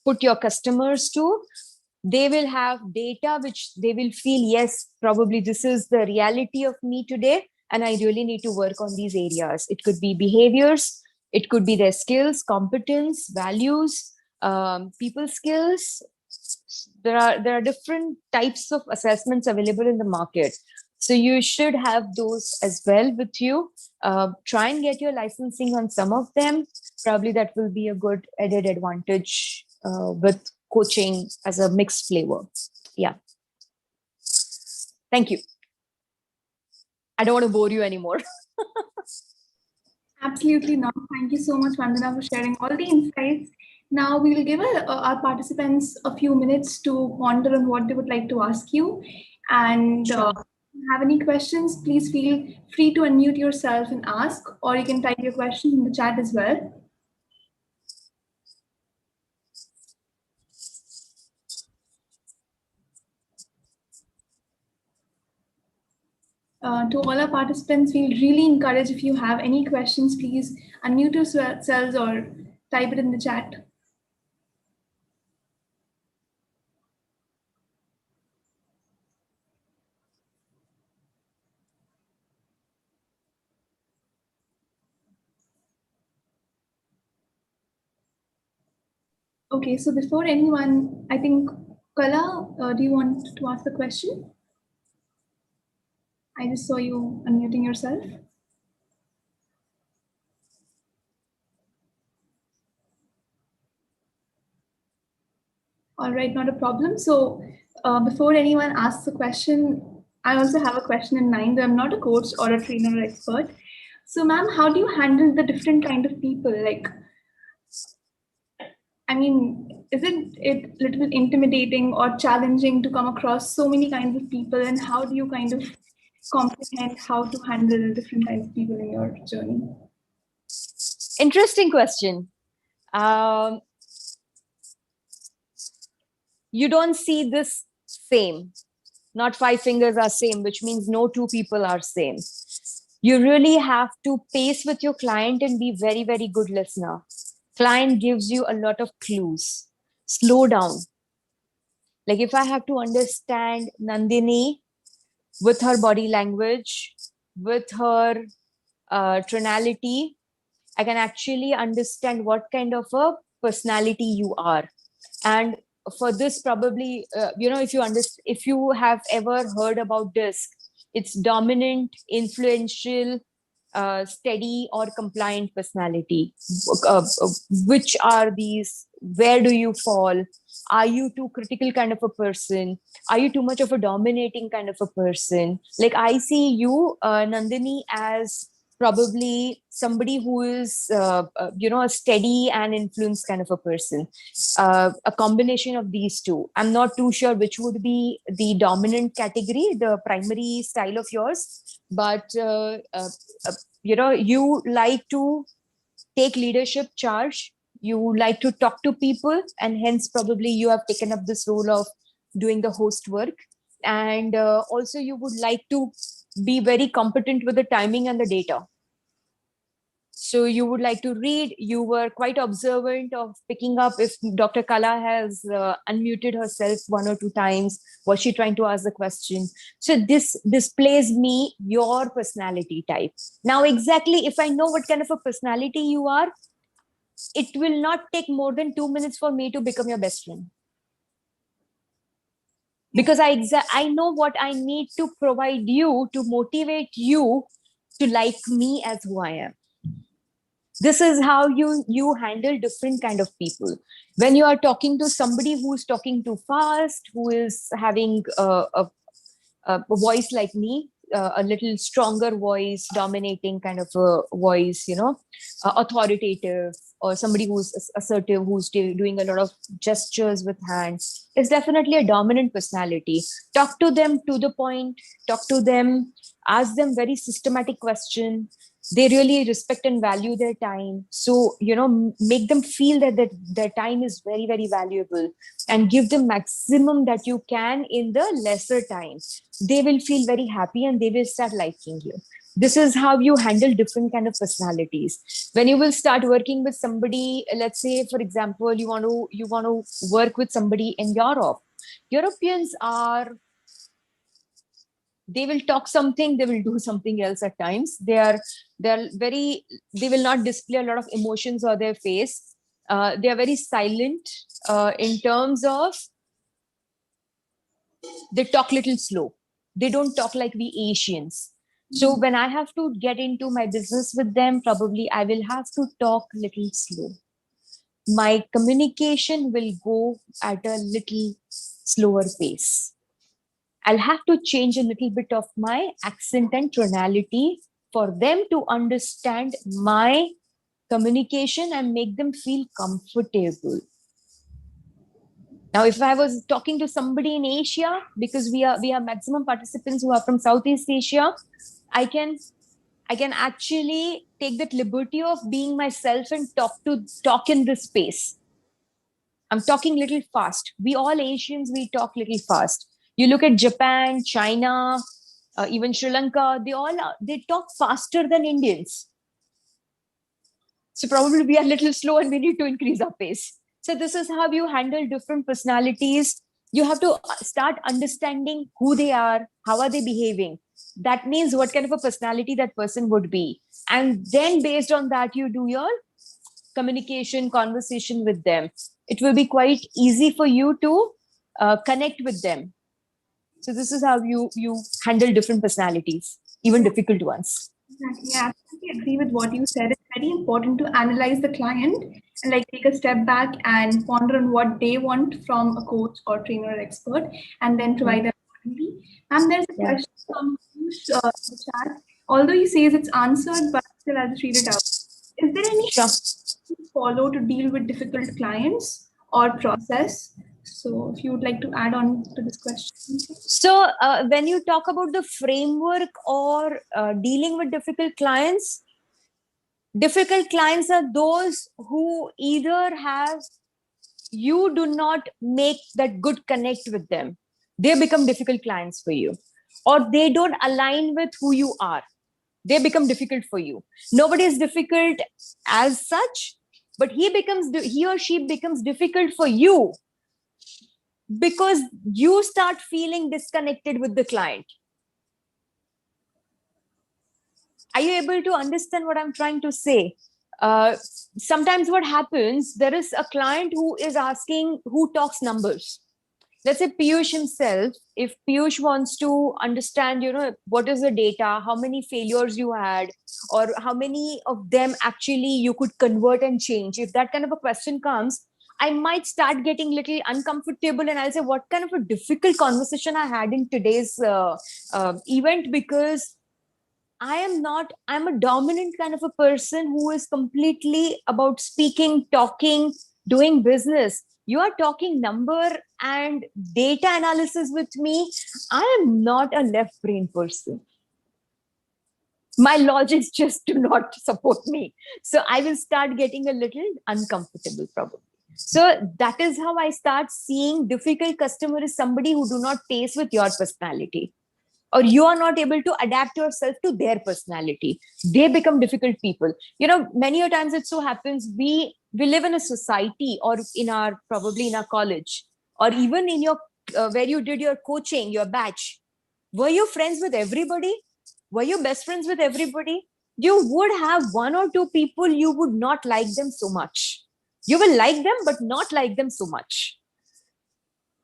put your customers to, they will have data which they will feel, yes, probably this is the reality of me today, and I really need to work on these areas. It could be behaviors, it could be their skills, competence, values, people skills. There are different types of assessments available in the market. So you should have those as well with you. Try and get your licensing on some of them. Probably that will be a good added advantage with coaching as a mixed flavor. Yeah. Thank you. I don't want to bore you anymore. Absolutely not. Thank you so much, Vandana, for sharing all the insights. Now we will give our participants a few minutes to ponder on what they would like to ask you. And Sure. if you have any questions, please feel free to unmute yourself and ask, or you can type your question in the chat as well. To all our participants, we really encourage, if you have any questions, please unmute yourselves or type it in the chat. Okay, so before anyone, I think, Kala, do you want to ask the question? I just saw you unmuting yourself. All right, not a problem. So before anyone asks a question, I also have a question in mind. I'm not a coach or a trainer or expert. So ma'am, how do you handle the different kind of people? Like, I mean, isn't it a little intimidating or challenging to come across so many kinds of people? And how do you kind of comprehend how to handle different kinds of people in your journey? Interesting question. You don't see this same. Not 5 fingers are same, which means no two people are same. You really have to pace with your client and be very, very good listener. Client gives you a lot of clues. Slow down. Like if I have to understand Nandini with her body language, with her tonality, I can actually understand what kind of a personality you are. And for this, probably, if you have ever heard about DISC, it's dominant, influential, steady, or compliant personality. Which are these? Where do you fall? Are you too critical kind of a person? Are you too much of a dominating kind of a person? Like I see you, Nandini, as probably somebody who is a steady and influenced kind of a person, a combination of these two. I'm not too sure which would be the dominant category, the primary style of yours, but you like to take leadership charge, you like to talk to people, and hence probably you have taken up this role of doing the host work. And also you would like to be very competent with the timing and the data. So you would like to read. You were quite observant of picking up if Dr. Kala has unmuted herself 1 or 2 times. Was she trying to ask the question? So this displays me your personality type. Now, exactly if I know what kind of a personality you are, it will not take more than 2 minutes for me to become your best friend. Because I know what I need to provide you to motivate you to like me as who I am. This is how you handle different kind of people. When you are talking to somebody who's talking too fast, who is having a voice like me, a little stronger voice, dominating kind of a voice, authoritative, or somebody who's assertive, who's doing a lot of gestures with hands, is definitely a dominant personality. Talk to them to the point, talk to them, ask them very systematic question. They really respect and value their time. So, make them feel that their time is very, very valuable, and give them maximum that you can in the lesser time. They will feel very happy and they will start liking you. This is how you handle different kind of personalities. When you will start working with somebody, let's say, for example, you want to work with somebody in Europe. Europeans are, they will talk something, they will do something else at times. They will not display a lot of emotions on their face. They are very silent in terms of, they talk little slow. They don't talk like we Asians. So when I have to get into my business with them, probably I will have to talk little slow. My communication will go at a little slower pace. I'll have to change a little bit of my accent and tonality for them to understand my communication and make them feel comfortable. Now, if I was talking to somebody in Asia, because we have maximum participants who are from Southeast Asia, I can actually take that liberty of being myself and talk in this space. I'm talking little fast. We all Asians, we talk little fast. You look at Japan, China, even Sri Lanka, they talk faster than Indians. So probably we are a little slow and we need to increase our pace. So this is how you handle different personalities. You have to start understanding who they are, how are they behaving. That means what kind of a personality that person would be. And then based on that, you do your communication, conversation with them. It will be quite easy for you to connect with them. So this is how you handle different personalities, even difficult ones. Exactly. I absolutely agree with what you said. It's very important to analyze the client and like take a step back and ponder on what they want from a coach or trainer or expert, and then provide them accordingly. And there's a question from Piyush in the chat. Although he says it's answered, but still I'll just read it out. Is there any follow to deal with difficult clients or process? So if you would like to add on to this question. So when you talk about the framework or dealing with difficult clients are those who either have, you do not make that good connect with them. They become difficult clients for you, or they don't align with who you are. They become difficult for you. Nobody is difficult as such, but he or she becomes difficult for you because you start feeling disconnected with the client. Are you able to understand what I'm trying to say? Sometimes what happens, there is a client who is asking, who talks numbers. Let's say Piyush himself, if Piyush wants to understand, what is the data, how many failures you had, or how many of them actually you could convert and change. If that kind of a question comes, I might start getting little uncomfortable and I'll say, what kind of a difficult conversation I had in today's event, because I'm a dominant kind of a person who is completely about speaking, talking, doing business. You are talking number and data analysis with me. I am not a left brain person. My logics just do not support me. So I will start getting a little uncomfortable probably. So that is how I start seeing difficult customer is somebody who do not taste with your personality, or you are not able to adapt yourself to their personality. They become difficult people. Many a times it so happens we live in a society, or probably in our college, or even in your where you did your coaching, your batch. Were you friends with everybody? Were you best friends with everybody? You would have one or two people you would not like them so much. You will like them but not like them so much.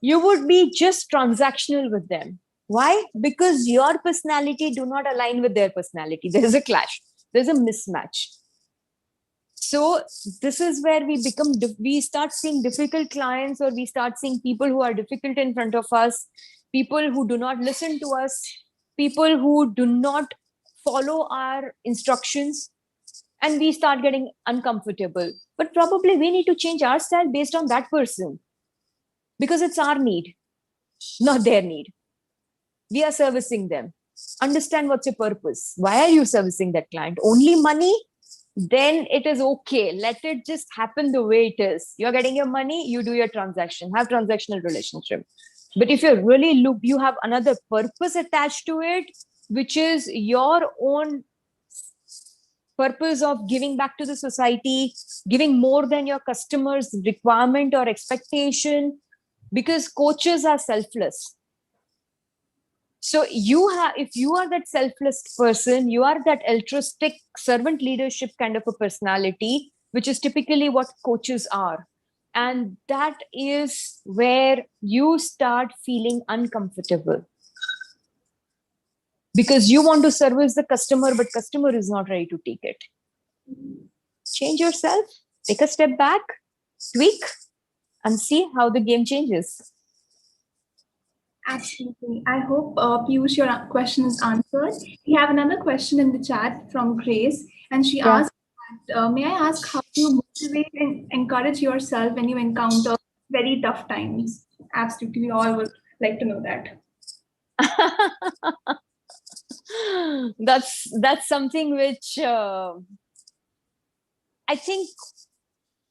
You would be just transactional with them. Why? Because your personality do not align with their personality. There's a clash. There's a mismatch. So this is where we start seeing difficult clients, or we start seeing people who are difficult in front of us, people who do not listen to us, people who do not follow our instructions, and we start getting uncomfortable. But probably we need to change our style based on that person, because it's our need, not their need. We are servicing them. Understand what's your purpose. Why are you servicing that client? Only money? Then it is okay. Let it just happen the way it is. You're getting your money, you do your transaction, have transactional relationship. But if you have another purpose attached to it, which is your own purpose of giving back to the society, giving more than your customer's requirement or expectation, because coaches are selfless. So if you are that selfless person, you are that altruistic servant leadership kind of a personality, which is typically what coaches are. And that is where you start feeling uncomfortable, because you want to service the customer, but customer is not ready to take it. Change yourself, take a step back, tweak, and see how the game changes. Absolutely. I hope, Piyush, your question is answered. We have another question in the chat from Grace, and she asked, may I ask how you motivate and encourage yourself when you encounter very tough times? Absolutely. We all would like to know that. That's something which I think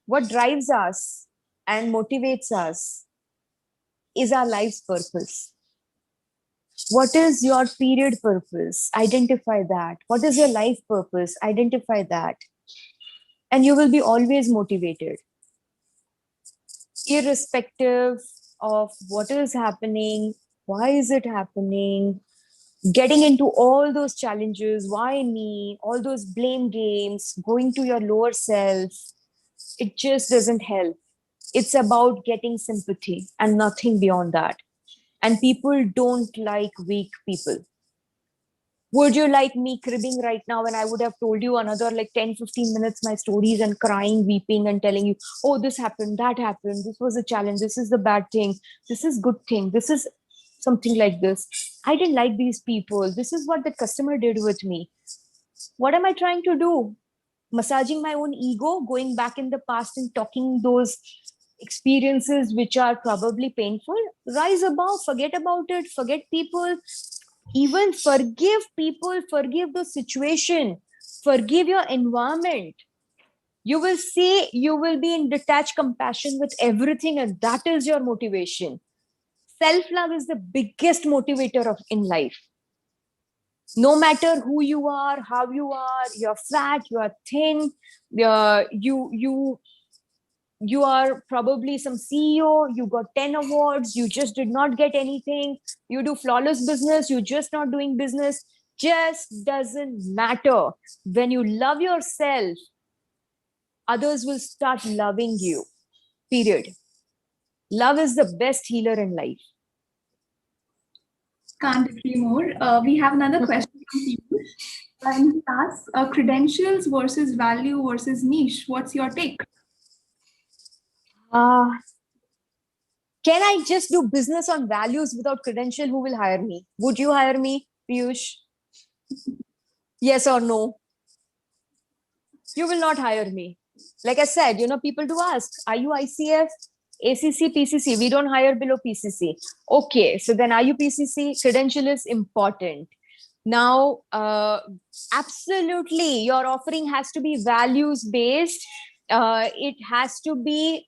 what drives us and motivates us is our life's purpose. What is your period purpose? Identify that. What is your life purpose? Identify that. And you will be always motivated, irrespective of what is happening, why is it happening, getting into all those challenges, why me, all those blame games, going to your lower self. It just doesn't help. It's about getting sympathy and nothing beyond that. And people don't like weak people. Would you like me cribbing right now when I would have told you another like 10-15 minutes my stories and crying, weeping and telling you, oh, this happened, that happened, this was a challenge, this is the bad thing, this is good thing, this is something like this. I didn't like these people. This is what the customer did with me. What am I trying to do? Massaging my own ego, going back in the past and talking those experiences which are probably painful, rise above, forget about it, forget people, even forgive people, forgive the situation, forgive your environment. You will see, you will be in detached compassion with everything, and that is your motivation. Self-love is the biggest motivator of in life. No matter who you are, how you are, you're fat, you are thin, you are probably some CEO, you got 10 awards, you just did not get anything, you do flawless business, you're just not doing business, just doesn't matter. When you love yourself, others will start loving you. Period. Love is the best healer in life. Can't agree more. We have another question from Piyush. And he asks, credentials versus value versus niche. What's your take? Uh, can I just do business on values without credential? Who will hire me? Would you hire me, Piyush? Yes or no? You will not hire me. Like I said, people do ask, are you ICF, ACC, PCC? We don't hire below PCC. Okay, so then are you PCC? Credential is important. Now, absolutely, your offering has to be values based. It has to be,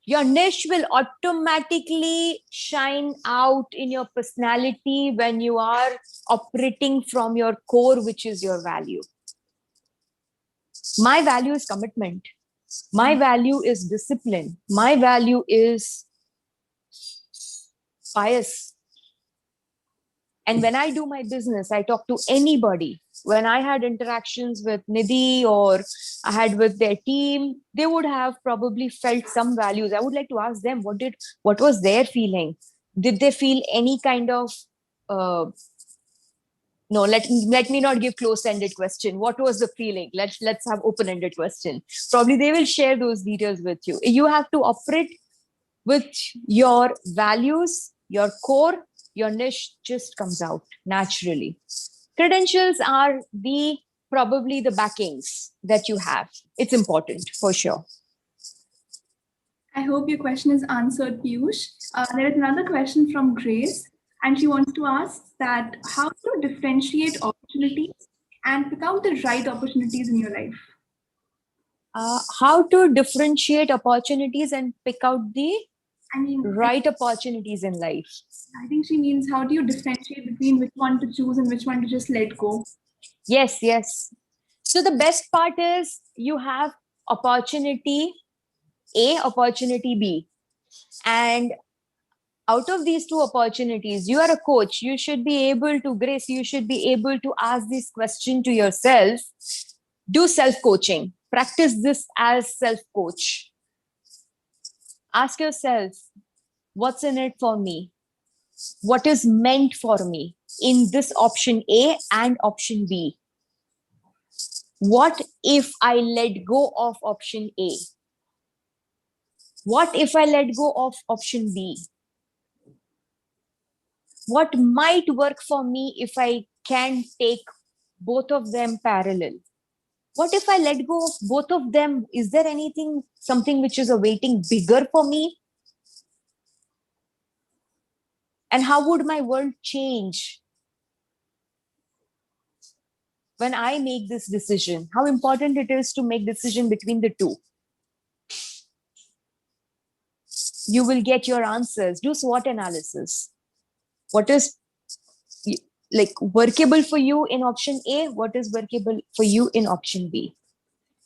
your niche will automatically shine out in your personality when you are operating from your core, which is your value. My value is commitment. My value is discipline. My value is bias. And when I do my business, I talk to anybody. When I had interactions with Nidhi or I had with their team, they would have probably felt some values. I would like to ask them, what was their feeling? Did they feel any kind of no, let me not give close-ended question. What was the feeling? Let's have open-ended question. Probably they will share those details with you. You have to operate with your values, your core, your niche just comes out naturally. Credentials are probably the backings that you have. It's important for sure. I hope your question is answered, Piyush. There is another question from Grace, and she wants to ask that how to differentiate opportunities and pick out the right opportunities in your life. How to differentiate opportunities and pick out the right opportunities in life. I think she means how do you differentiate between which one to choose and which one to just let go? Yes. So the best part is you have opportunity A, opportunity B. And out of these two opportunities, you are a coach. You should be able to, Grace, you should be able to ask this question to yourself. Do self-coaching. Practice this as self-coach. Ask yourself, what's in it for me? What is meant for me in this option A and option B? What if I let go of option A? What if I let go of option B? What might work for me if I can take both of them parallel? What if I let go of both of them? Is there something which is awaiting bigger for me? And how would my world change when I make this decision? How important it is to make decision between the two. You will get your answers. Do SWOT analysis. What is like workable for you in option A? What is workable for you in option B?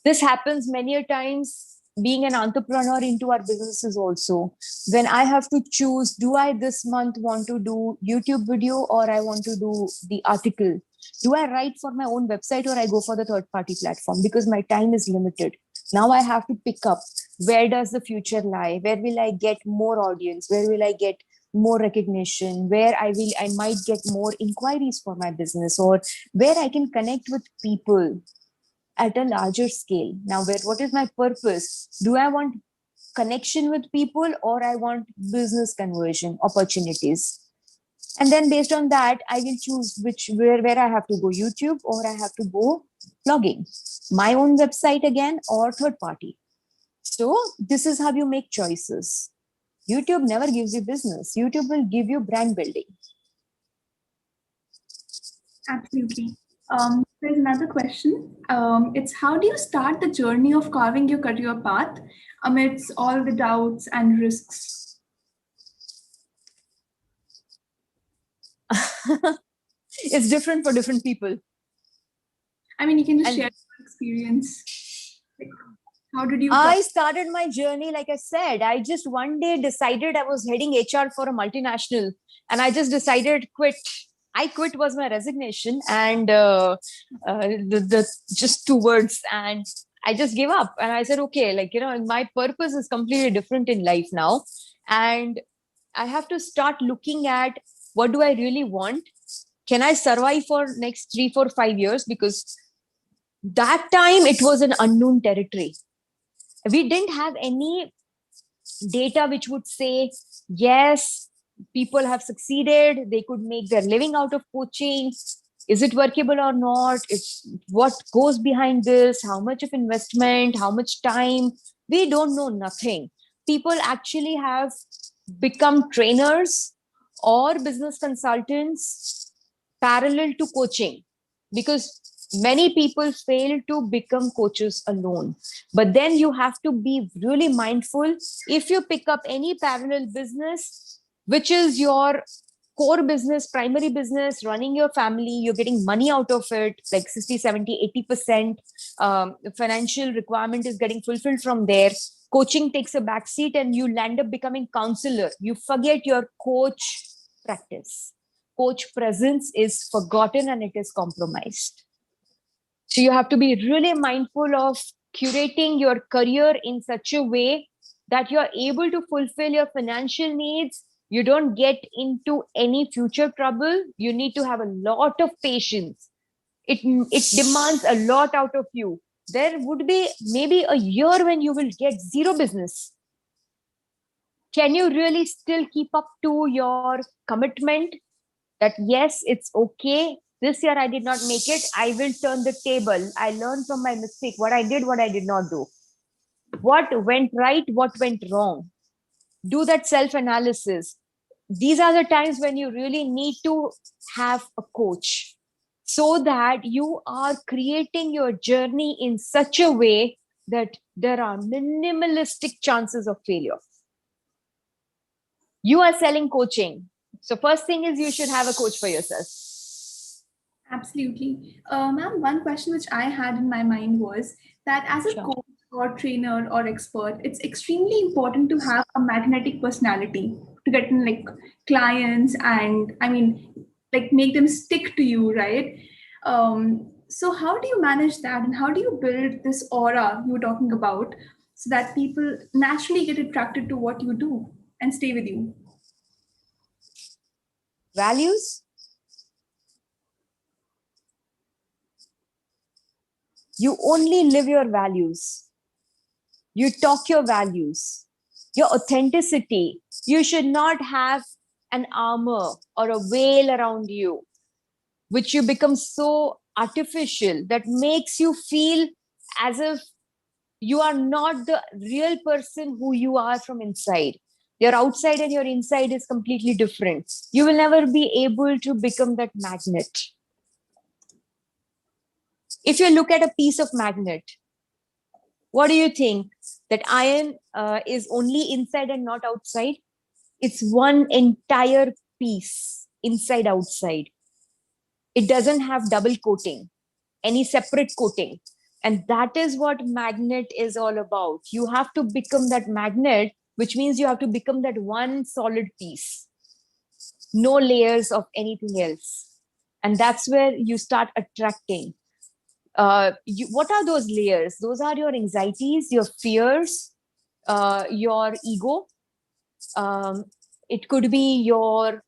This happens many a times being an entrepreneur into our businesses also. When I have to choose, do I this month want to do YouTube video or I want to do the article? Do I write for my own website or I go for the third party platform? Because my time is limited. Now I have to pick up, where does the future lie? Where will I get more audience? Where will I get more recognition? Where I might get more inquiries for my business, or where I can connect with people at a larger scale. Now, what is my purpose? Do I want connection with people or I want business conversion opportunities? And then based on that, I will choose where I have to go, YouTube or I have to go blogging, my own website again or third party. So this is how you make choices. YouTube never gives you business. YouTube will give you brand building. Absolutely. There's another question. It's how do you start the journey of carving your career path amidst all the doubts and risks? It's different for different people. I mean, you can just And share your experience. Like, how did you? I started my journey, like I said, I just one day decided I was heading HR for a multinational, and I just decided quit. I quit was my resignation, and the just 2 words, and I just gave up. And I said, okay, like, my purpose is completely different in life now, and I have to start looking at what do I really want. Can I survive for next 3, 4, 5 years? Because that time it was an unknown territory. We didn't have any data which would say, yes, people have succeeded, they could make their living out of coaching. Is it workable or not? It's what goes behind this, how much of investment, how much time. We don't know nothing. People actually have become trainers or business consultants parallel to coaching, because many people fail to become coaches alone. But then you have to be really mindful. If you pick up any parallel business, which is your core business, primary business, running your family, you're getting money out of it, like 60, 70, 80% financial requirement is getting fulfilled from there. Coaching takes a backseat and you land up becoming counselor. You forget your coach practice. Coach presence is forgotten and it is compromised. So you have to be really mindful of curating your career in such a way that you're able to fulfill your financial needs. You don't get into any future trouble. You need to have a lot of patience. It demands a lot out of you. There would be maybe a year when you will get zero business. Can you really still keep up to your commitment that yes, it's okay, this year I did not make it, I will turn the table, I learn from my mistake, what I did, what I did not do, what went right, what went wrong. Do that self analysis. These are the times when you really need to have a coach, so that you are creating your journey in such a way that there are minimalistic chances of failure. You are selling coaching, so first thing is you should have a coach for yourself. Absolutely. Ma'am, one question which I had in my mind was that as a Sure. coach or trainer or expert, it's extremely important to have a magnetic personality to get in like clients and I mean, like make them stick to you, right? So how do you manage that and how do you build this aura you were talking about so that people naturally get attracted to what you do and stay with you? Values. You only live your values. You talk your values, your authenticity. You should not have an armor or a veil around you, which you become so artificial that makes you feel as if you are not the real person who you are from inside. Your outside and your inside is completely different. You will never be able to become that magnet. If you look at a piece of magnet, what do you think? That iron is only inside and not outside? It's one entire piece, inside, outside. It doesn't have double coating, any separate coating. And that is what magnet is all about. You have to become that magnet, which means you have to become that one solid piece, no layers of anything else. And that's where you start attracting. What are those layers? Those are your anxieties, your fears, your ego. It could be your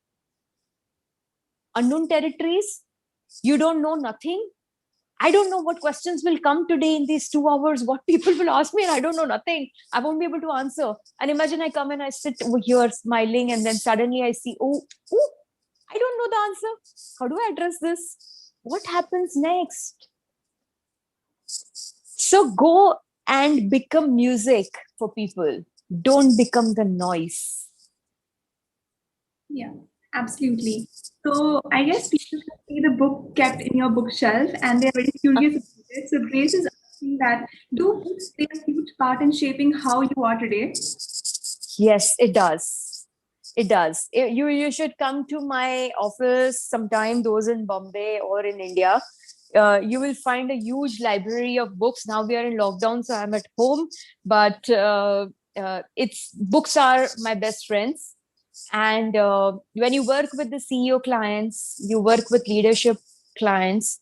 unknown territories. You don't know nothing. I don't know what questions will come today in these 2 hours, what people will ask me, and I don't know nothing. I won't be able to answer. And imagine I come and I sit over here smiling, and then suddenly I see, oh, I don't know the answer. How do I address this? What happens next? So go and become music for people. Don't become the noise. Yeah, absolutely. So I guess people can see the book kept in your bookshelf and they're very curious about it. So Grace is asking that, do books play a huge part in shaping how you are today? Yes, it does. It does. You should come to my office sometime, those in Bombay or in India. You will find a huge library of books. Now we are in lockdown, so I'm at home, but it's books are my best friends. And when you work with the CEO clients, you work with leadership clients,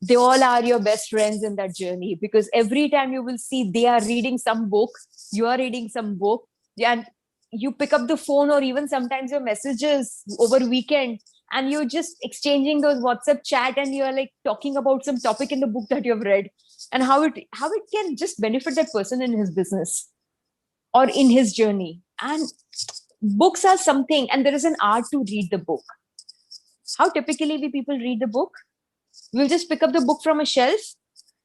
they all are your best friends in that journey, because every time you will see they are reading some book, you are reading some book, and you pick up the phone, or even sometimes your messages over weekend, and you're just exchanging those WhatsApp chat, and you're like talking about some topic in the book that you've read, and how it can just benefit that person in his business or in his journey. And books are something, and there is an art to read the book. How typically we people read the book? We'll just pick up the book from a shelf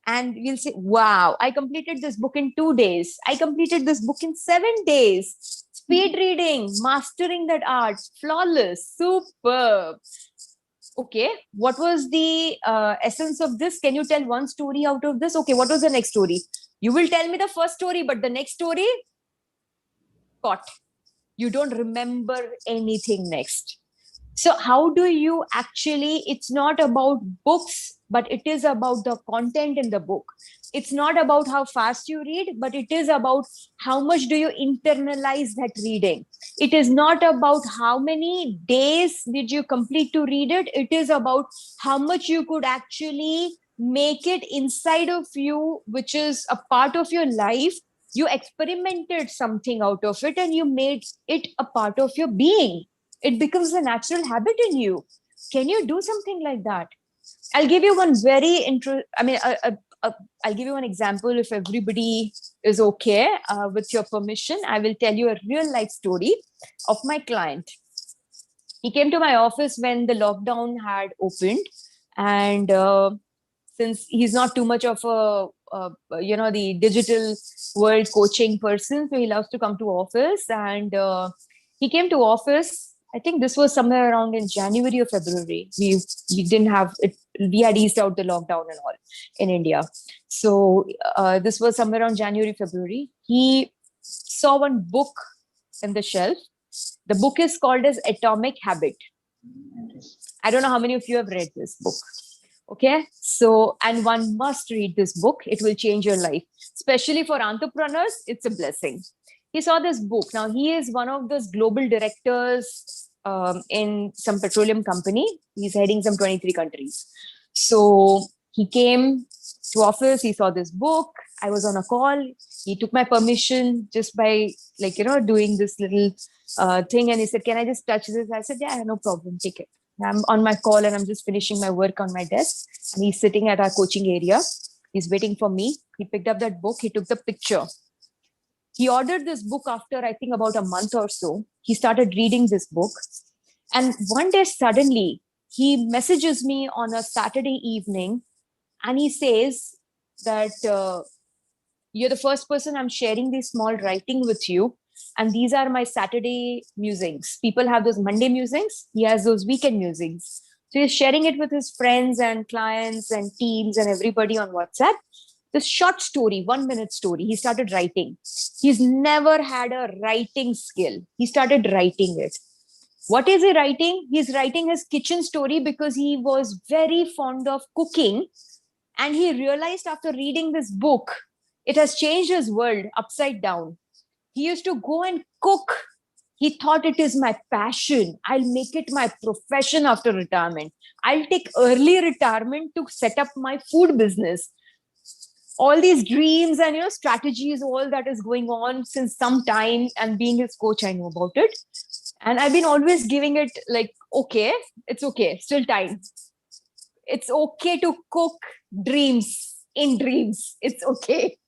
and we'll say, wow, I completed this book in 2 days. I completed this book in 7 days. Speed reading, mastering that art, flawless, superb. Okay, what was the essence of this? Can you tell one story out of this? Okay, what was the next story? You will tell me the first story, but the next story, caught. You don't remember anything next. So how do you actually, it's not about books, but it is about the content in the book. It's not about how fast you read, but it is about how much do you internalize that reading. It is not about how many days did you complete to read it. It is about how much you could actually make it inside of you, which is a part of your life. You experimented something out of it and you made it a part of your being. It becomes a natural habit in you. Can you do something like that? I'll give you one I'll give you one example. If everybody is okay, with your permission, I will tell you a real life story of my client. He came to my office when the lockdown had opened, and since he's not too much of the digital world coaching person, so he loves to come to office. And he came to office, I think this was somewhere around in January or February. We didn't have it, we had eased out the lockdown and all in India. So this was somewhere around January, February. He saw one book in the shelf. The book is called as Atomic Habit. I don't know how many of you have read this book. Okay, so, and one must read this book. It will change your life, especially for entrepreneurs. It's a blessing. He saw this book. Now he is one of those global directors in some petroleum company. He's heading some 23 countries. So he came to office. He saw this book. I was on a call. He took my permission just by doing this little thing, and he said, "Can I just touch this?" I said, "Yeah, no problem. Take it." I'm on my call and I'm just finishing my work on my desk. And he's sitting at our coaching area. He's waiting for me. He picked up that book. He took the picture. He ordered this book after, I think, about a month or so. He started reading this book. And one day, suddenly, he messages me on a Saturday evening and he says that you're the first person I'm sharing this small writing with you. And these are my Saturday musings. People have those Monday musings. He has those weekend musings. So he's sharing it with his friends and clients and teams and everybody on WhatsApp. This short story, 1 minute story, he started writing. He's never had a writing skill. He started writing it. What is he writing? He's writing his kitchen story because he was very fond of cooking. And he realized after reading this book, it has changed his world upside down. He used to go and cook. He thought, it is my passion. I'll make it my profession after retirement. I'll take early retirement to set up my food business. All these dreams and strategies, all that is going on since some time. And being his coach, I know about it. And I've been always giving it like, okay, it's okay, still time. It's okay to cook dreams in dreams. It's okay.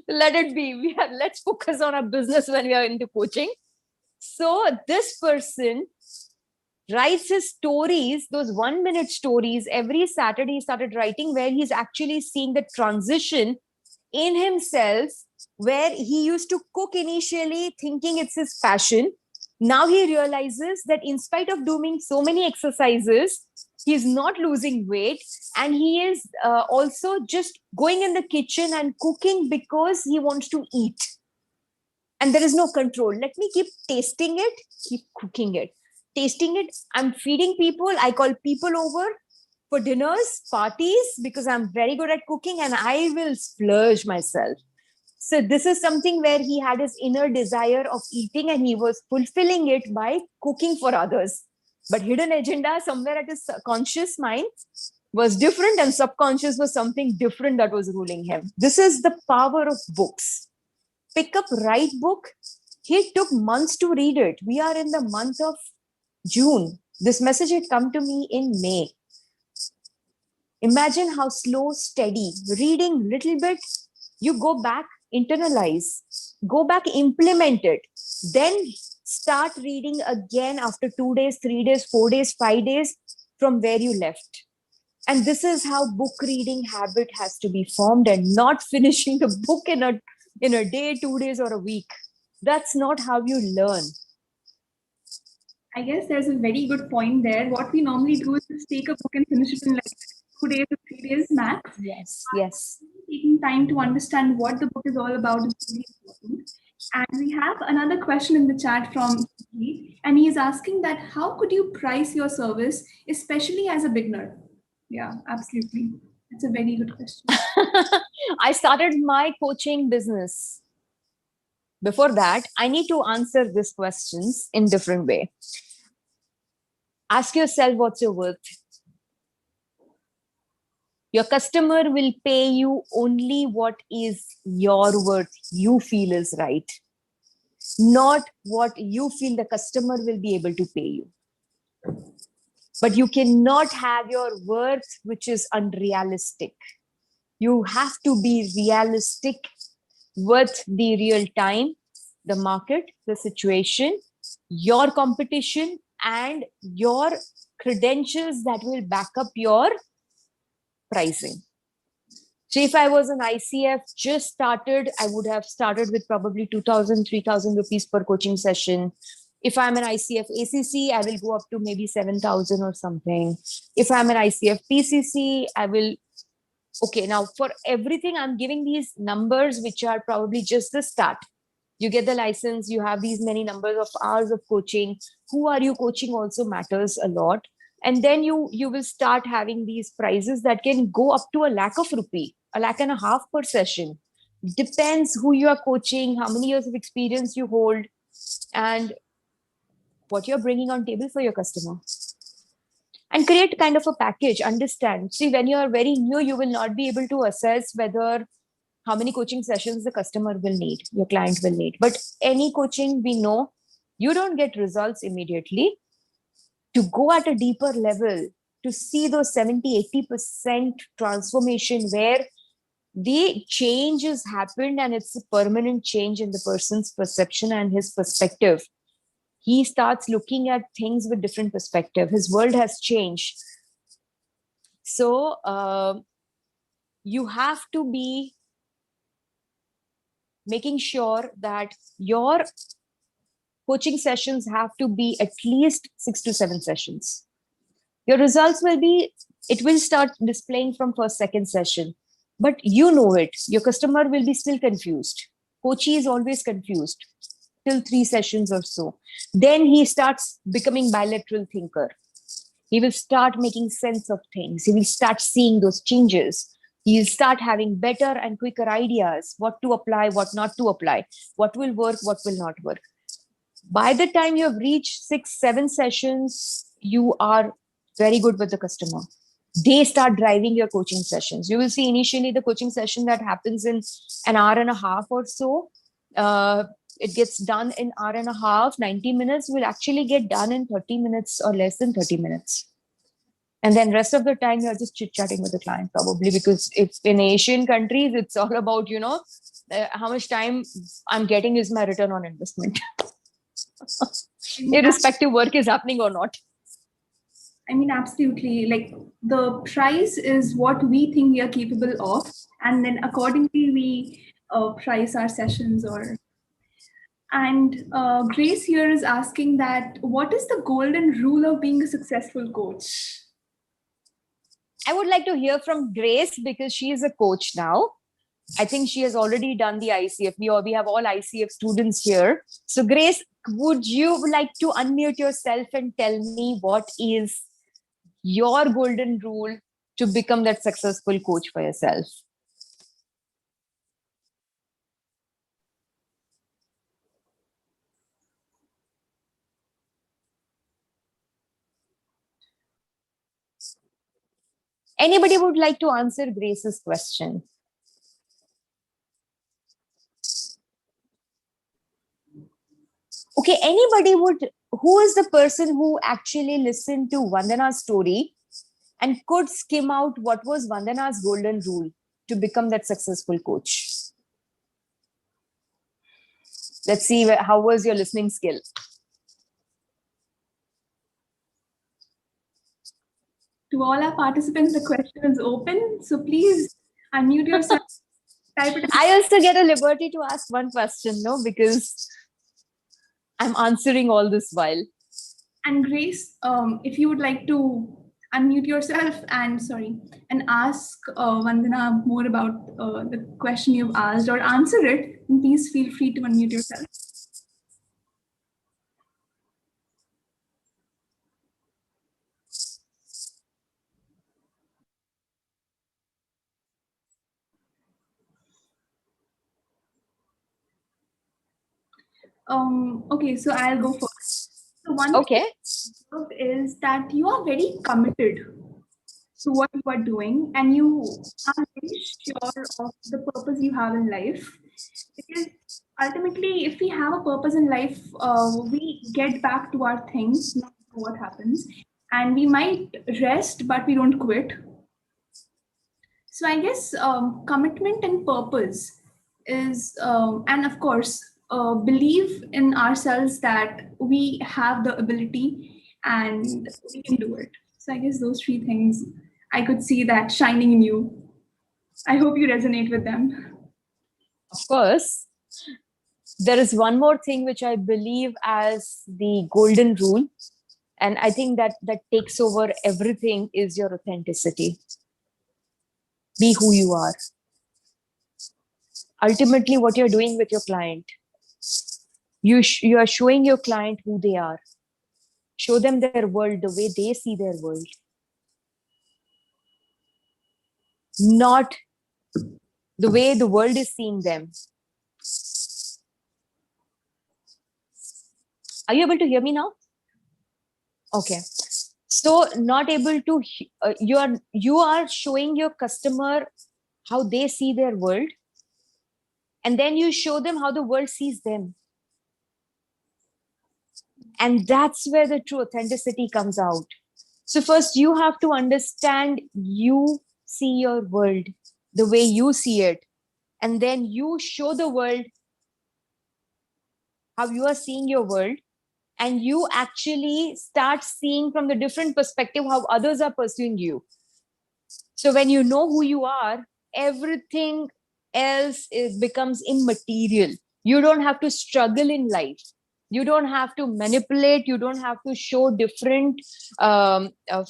Let it be. Let's focus on our business when we are into coaching. So this person writes his stories, those 1 minute stories, every Saturday he started writing, where he's actually seeing the transition in himself, where he used to cook initially thinking it's his passion. Now he realizes that in spite of doing so many exercises, he's not losing weight, and he is also just going in the kitchen and cooking because he wants to eat. And there is no control. Let me keep tasting it, keep cooking it, tasting it. I'm feeding people. I call people over for dinners, parties, because I'm very good at cooking and I will splurge myself. So this is something where he had his inner desire of eating and he was fulfilling it by cooking for others. But hidden agenda somewhere at his conscious mind was different, and subconscious was something different that was ruling him. This is the power of books. Pick up right book. He took months to read it. We are in the month of June. This message had come to me in May. Imagine how slow, steady, reading little bit, you go back, internalize, go back, implement it, then start reading again after 2 days, 3 days, 4 days, 5 days from where you left. And this is how book reading habit has to be formed, and not finishing the book in a day, 2 days, or a week. That's not how you learn. I guess there's a very good point there. What we normally do is just take a book and finish it in like 2 days or 3 days max. Yes. Taking time to understand what the book is all about is really important. And we have another question in the chat from Sujeet, and he is asking that how could you price your service, especially as a beginner? Yeah, absolutely. That's a very good question. I started my coaching business. Before that, I need to answer these questions in different way. Ask yourself what's your worth. Your customer will pay you only what is your worth, you feel is right, not what you feel the customer will be able to pay you. But you cannot have your worth which is unrealistic. You have to be realistic with the real time, the market, the situation, your competition, and your credentials that will back up your pricing. So if I was an ICF just started, I would have started with probably 2,000, 3,000 rupees per coaching session. If I'm an ICF ACC, I will go up to maybe 7,000 or something. If I'm an ICF PCC, I will. Okay, now for everything, I'm giving these numbers, which are probably just the start. You get the license, you have these many numbers of hours of coaching. Who are you coaching also matters a lot. And then you will start having these prices that can go up to ₹1,00,000, ₹1.5 lakh per session. Depends who you are coaching, how many years of experience you hold, and what you're bringing on table for your customer. And create kind of a package. Understand. See, when you are very new, you will not be able to assess whether how many coaching sessions the customer will need, your client will need. But any coaching, we know you don't get results immediately. To go at a deeper level, to see those 70-80% transformation where the change has happened and it's a permanent change in the person's perception and his perspective. He starts looking at things with different perspective. His world has changed. So you have to be making sure that your coaching sessions have to be at least 6 to 7 sessions. Your results it will start displaying from first, second session. But you know it. Your customer will be still confused. Coachee is always confused till 3 sessions or so. Then he starts becoming bilateral thinker. He will start making sense of things. He will start seeing those changes. He will start having better and quicker ideas, what to apply, what not to apply, what will work, what will not work. By the time you have reached 6, 7 sessions, you are very good with the customer. They start driving your coaching sessions. You will see initially the coaching session that happens in an hour and a half or so. It gets done in hour and a half, 90 minutes will actually get done in 30 minutes or less than 30 minutes. And then rest of the time, you're just chit-chatting with the client probably, because if in Asian countries, it's all about, how much time I'm getting is my return on investment. Irrespective work is happening or not. I mean, absolutely. Like the price is what we think we are capable of, and then accordingly we price our sessions. Or and Grace here is asking that what is the golden rule of being a successful coach? I would like to hear from Grace because she is a coach now. I think she has already done the ICF. We have all ICF students here. So, Grace, would you like to unmute yourself and tell me what is your golden rule to become that successful coach for yourself? Anybody would like to answer Grace's question? Okay, who is the person who actually listened to Vandana's story and could skim out what was Vandana's golden rule to become that successful coach? Let's see, how was your listening skill? To all our participants, the question is open. So please unmute yourself. Type it. I also get a liberty to ask one question, no, because I'm answering all this while. And Grace, if you would like to unmute yourself and ask Vandana more about the question you've asked or answer it, then please feel free to unmute yourself. Okay, so I'll go first. So one Okay. thing is that you are very committed to what you are doing and you are very sure of the purpose you have in life. Because ultimately, if we have a purpose in life, we get back to our things, no matter what happens, and we might rest, but we don't quit. So I guess commitment and purpose is, and of course, believe in ourselves that we have the ability and we can do it. So I guess those three things I could see that shining in you. I hope you resonate with them. Of course. There is one more thing which I believe as the golden rule, and I think that takes over everything, is your authenticity. Be who you are. Ultimately, what you're doing with your client, you are showing your client who they are. Show them their world the way they see their world, not the way the world is seeing them. Are you able to hear me now? Okay. So not able to, you are showing your customer how they see their world, and then you show them how the world sees them. And that's where the true authenticity comes out. So first you have to understand you see your world the way you see it, and then you show the world how you are seeing your world, and you actually start seeing from the different perspective how others are pursuing you. So when you know who you are, everything else becomes immaterial. You don't have to struggle in life. You don't have to manipulate. You don't have to show different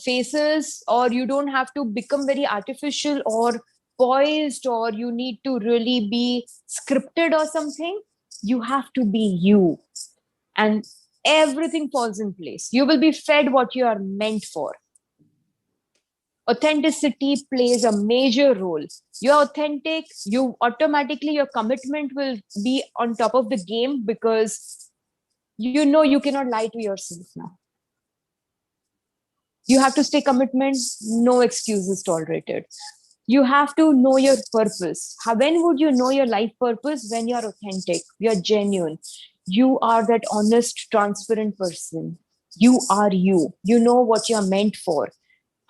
faces, or you don't have to become very artificial or poised, or you need to really be scripted or something. You have to be you, and everything falls in place. You will be fed what you are meant for. Authenticity plays a major role. You're authentic, you automatically, your commitment will be on top of the game, because you know you cannot lie to yourself now. You have to stay commitment, no excuses tolerated. You have to know your purpose. When would you know your life purpose? When you're authentic, you're genuine, you are that honest, transparent person. You are you. You know what you're meant for.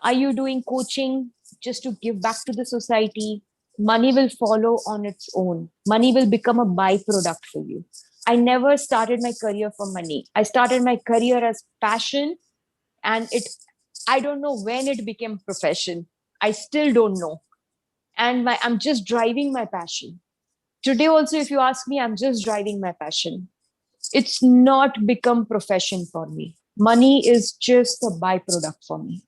Are you doing coaching just to give back to the society? Money will follow on its own. Money will become a byproduct for you. I never started my career for money. I started my career as passion, and it I don't know when it became profession. I still don't know. And I'm just driving my passion. Today also, if you ask me, I'm just driving my passion. It's not become profession for me. Money is just a byproduct for me.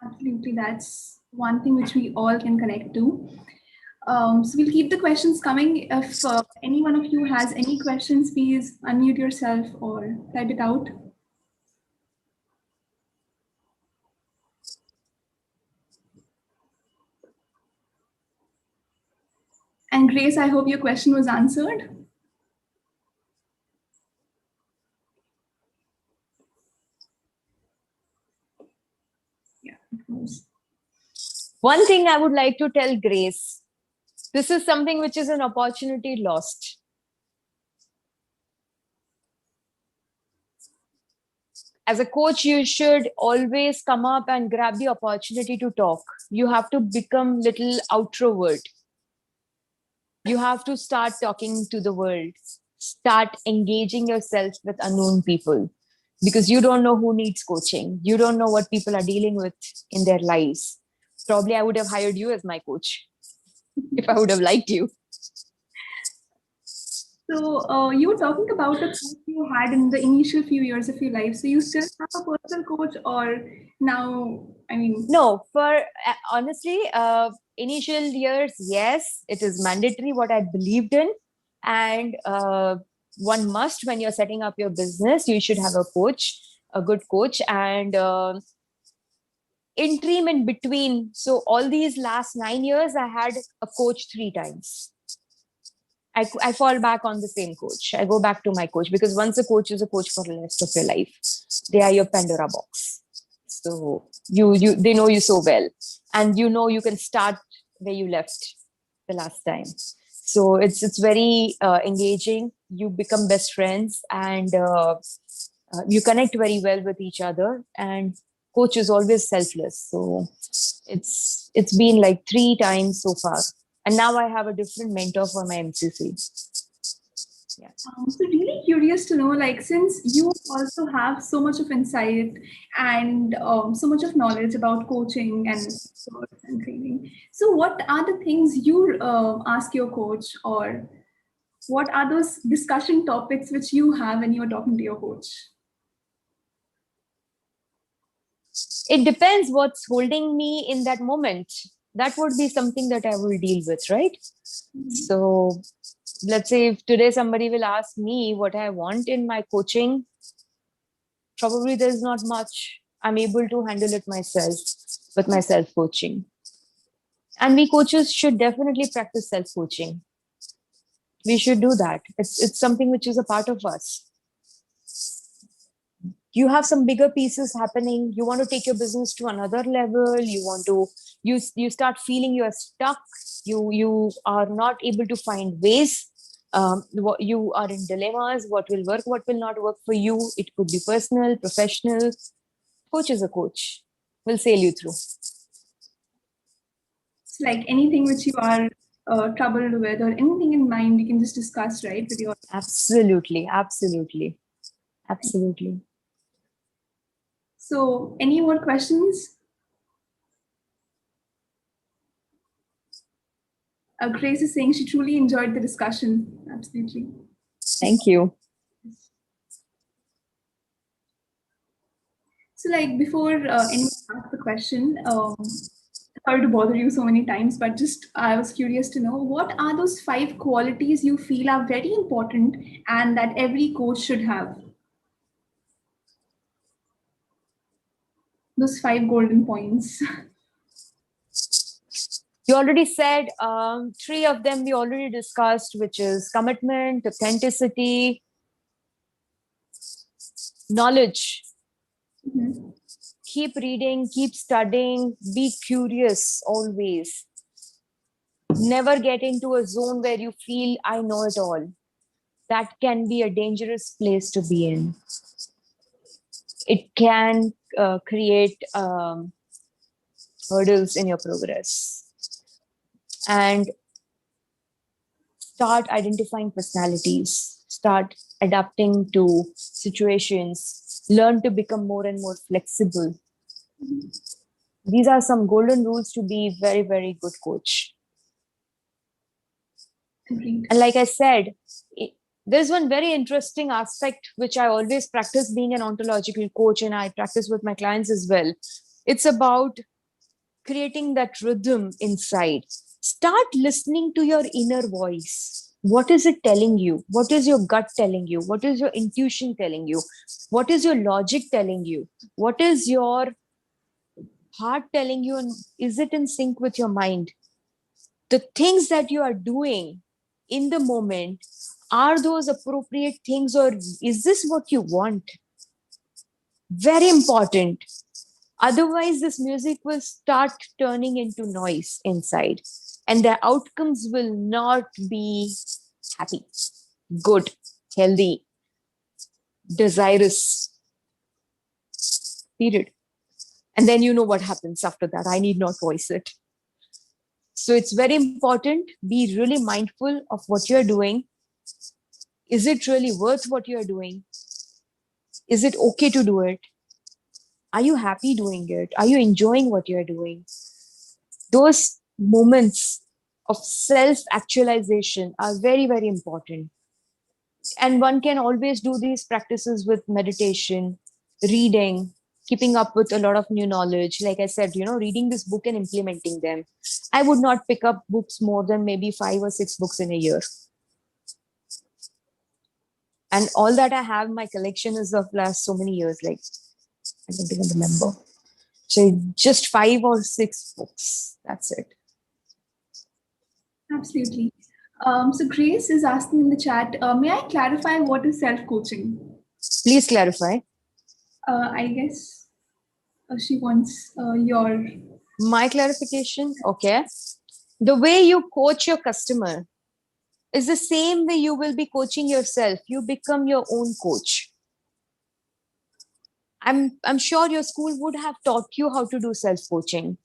Absolutely, that's one thing which we all can connect to. So we'll keep the questions coming. If any one of you has any questions, please unmute yourself or type it out. And Grace, I hope your question was answered. Yeah, it was. One thing I would like to tell Grace, this is something which is an opportunity lost. As a coach, you should always come up and grab the opportunity to talk. You have to become little outrovert. You have to start talking to the world, start engaging yourself with unknown people, because you don't know who needs coaching. You don't know what people are dealing with in their lives. Probably I would have hired you as my coach if I would have liked you. So you were talking about the coach you had in the initial few years of your life. So you still have a personal coach, or now, I mean, No, for honestly, initial years, yes, it is mandatory what I believed in. And one must, when you're setting up your business, you should have a coach, a good coach. And interim in between. So all these last 9 years, I had a coach 3 times. I fall back on the same coach. I go back to my coach, because once a coach is a coach for the rest of your life, they are your Pandora box. So they know you so well, and you know you can start where you left the last time. So it's very engaging. You become best friends, and you connect very well with each other. And coach is always selfless. So it's been like 3 times so far, and now I have a different mentor for my MCC. Yeah. So really curious to know, like, since you also have so much of insight and so much of knowledge about coaching and sports and training, so what are the things you ask your coach, or what are those discussion topics which you have when you're talking to your coach? It depends what's holding me in that moment. That would be something that I will deal with, right? So let's say if today somebody will ask me what I want in my coaching, probably there's not much. I'm able to handle it myself with my self coaching. And we coaches should definitely practice self coaching. We should do that. It's something which is a part of us. You have some bigger pieces happening. You want to take your business to another level. You want to you start feeling you're stuck. You are not able to find ways. You are in dilemmas. What will work? What will not work for you? It could be personal, professional. Coach is a coach. Will sail you through. It's like anything which you are troubled with, or anything in mind, you can just discuss, right, with your. Absolutely, absolutely, absolutely. So, any more questions? Grace is saying she truly enjoyed the discussion. Absolutely. Thank you. So, like, before anyone asks the question, sorry to bother you so many times, but just I was curious to know, what are those 5 qualities you feel are very important and that every coach should have? Those 5 golden points. You already said 3 of them we already discussed, which is commitment, authenticity, knowledge. Mhm. Keep reading, keep studying, be curious always. Never get into a zone where you feel I know it all. That can be a dangerous place to be in. It can create hurdles in your progress. And start identifying personalities, start adapting to situations, learn to become more and more flexible. These are some golden rules to be very, very good coach. Agreed. And like I said, there's one very interesting aspect which I always practice being an ontological coach, and I practice with my clients as well. It's about creating that rhythm inside. Start listening to your inner voice. What is it telling you? What is your gut telling you? What is your intuition telling you? What is your logic telling you? What is your heart telling you? And is it in sync with your mind? The things that you are doing in the moment, are those appropriate things, or is this what you want? Very important. Otherwise, this music will start turning into noise inside, and the outcomes will not be happy, good, healthy, desirous. Period. And then you know what happens after that. I need not voice it. So it's very important. Be really mindful of what you're doing. Is it really worth what you're doing? Is it okay to do it? Are you happy doing it? Are you enjoying what you're doing? Those moments of self actualization are very, very important. And one can always do these practices with meditation, reading, keeping up with a lot of new knowledge. Like I said, reading this book and implementing them. I would not pick up books more than maybe 5 or 6 books in a year. And all that I have, my collection is of last so many years, like I don't even remember. So just 5 or 6 books. That's it. Absolutely. So Grace is asking in the chat, may I clarify what is self-coaching? Please clarify. I guess she wants your... My clarification, okay. The way you coach your customer is the same way you will be coaching yourself. You become your own coach. I'm sure your school would have taught you how to do self-coaching.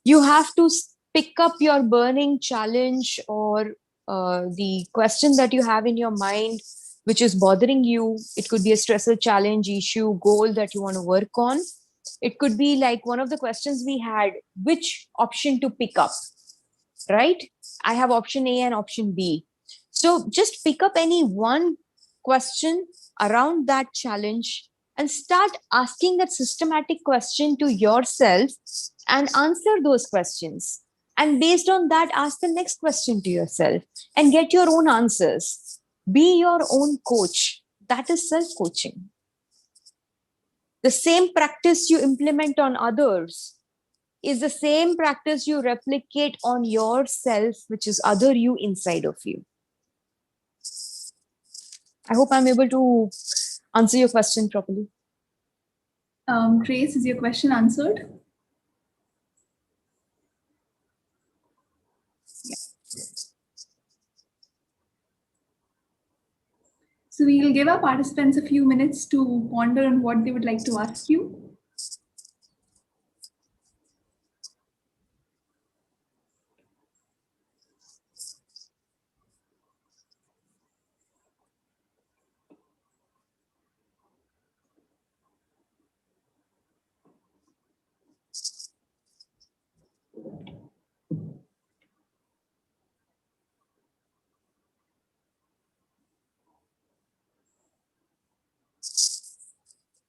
You have to pick up your burning challenge, or the question that you have in your mind, which is bothering you. It could be a stressor, challenge, issue, goal that you want to work on. It could be like one of the questions we had, which option to pick up, right? I have option A and option B. So just pick up any one question around that challenge and start asking that systematic question to yourself and answer those questions. And based on that, ask the next question to yourself and get your own answers. Be your own coach. That is self coaching. The same practice you implement on others is the same practice you replicate on yourself, which is other you inside of you. I hope I'm able to answer your question properly. Grace, is your question answered? Yeah. So we'll give our participants a few minutes to ponder on what they would like to ask you.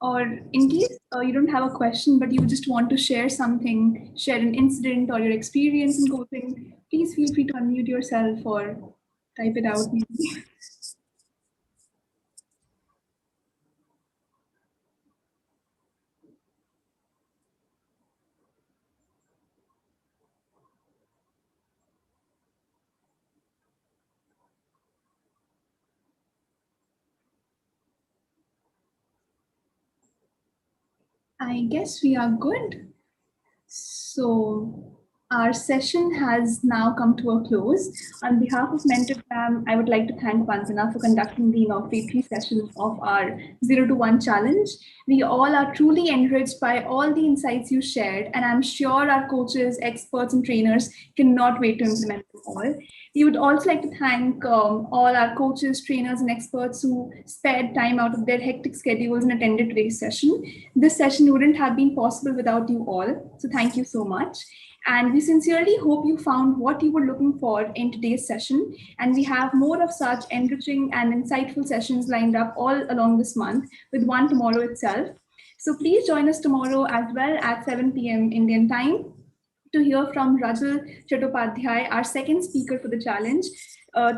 Or in case you don't have a question, but you just want to share something, share an incident or your experience in coaching, please feel free to unmute yourself or type it out maybe. I guess we are good. So our session has now come to a close. On behalf of Mentorgram, I would like to thank Vandana for conducting the inauguratory session of our 0 to 1 challenge. We all are truly enriched by all the insights you shared, and I'm sure our coaches, experts, and trainers cannot wait to implement them all. We would also like to thank all our coaches, trainers, and experts who spared time out of their hectic schedules and attended today's session. This session wouldn't have been possible without you all, so thank you so much. And we sincerely hope you found what you were looking for in today's session. And we have more of such enriching and insightful sessions lined up all along this month, with one tomorrow itself. So please join us tomorrow as well at 7 p.m. Indian time to hear from Rajal Chattopadhyay, our second speaker for the challenge,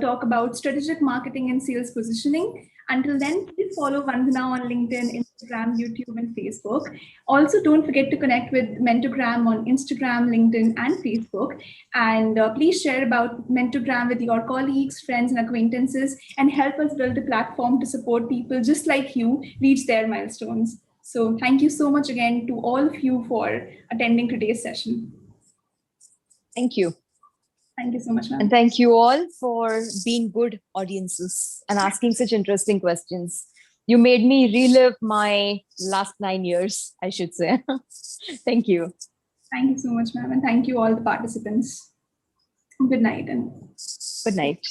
talk about strategic marketing and sales positioning. Until then, please follow Vandana on LinkedIn, Instagram, YouTube, and Facebook. Also, don't forget to connect with Mentorgram on Instagram, LinkedIn, and Facebook. And please share about Mentorgram with your colleagues, friends, and acquaintances, and help us build a platform to support people just like you reach their milestones. So thank you so much again to all of you for attending today's session. Thank you. Thank you so much, ma'am. And thank you all for being good audiences and asking such interesting questions. You made me relive my last 9 years, I should say. Thank you. Thank you so much, ma'am. And thank you all the participants. Good night. And Good night.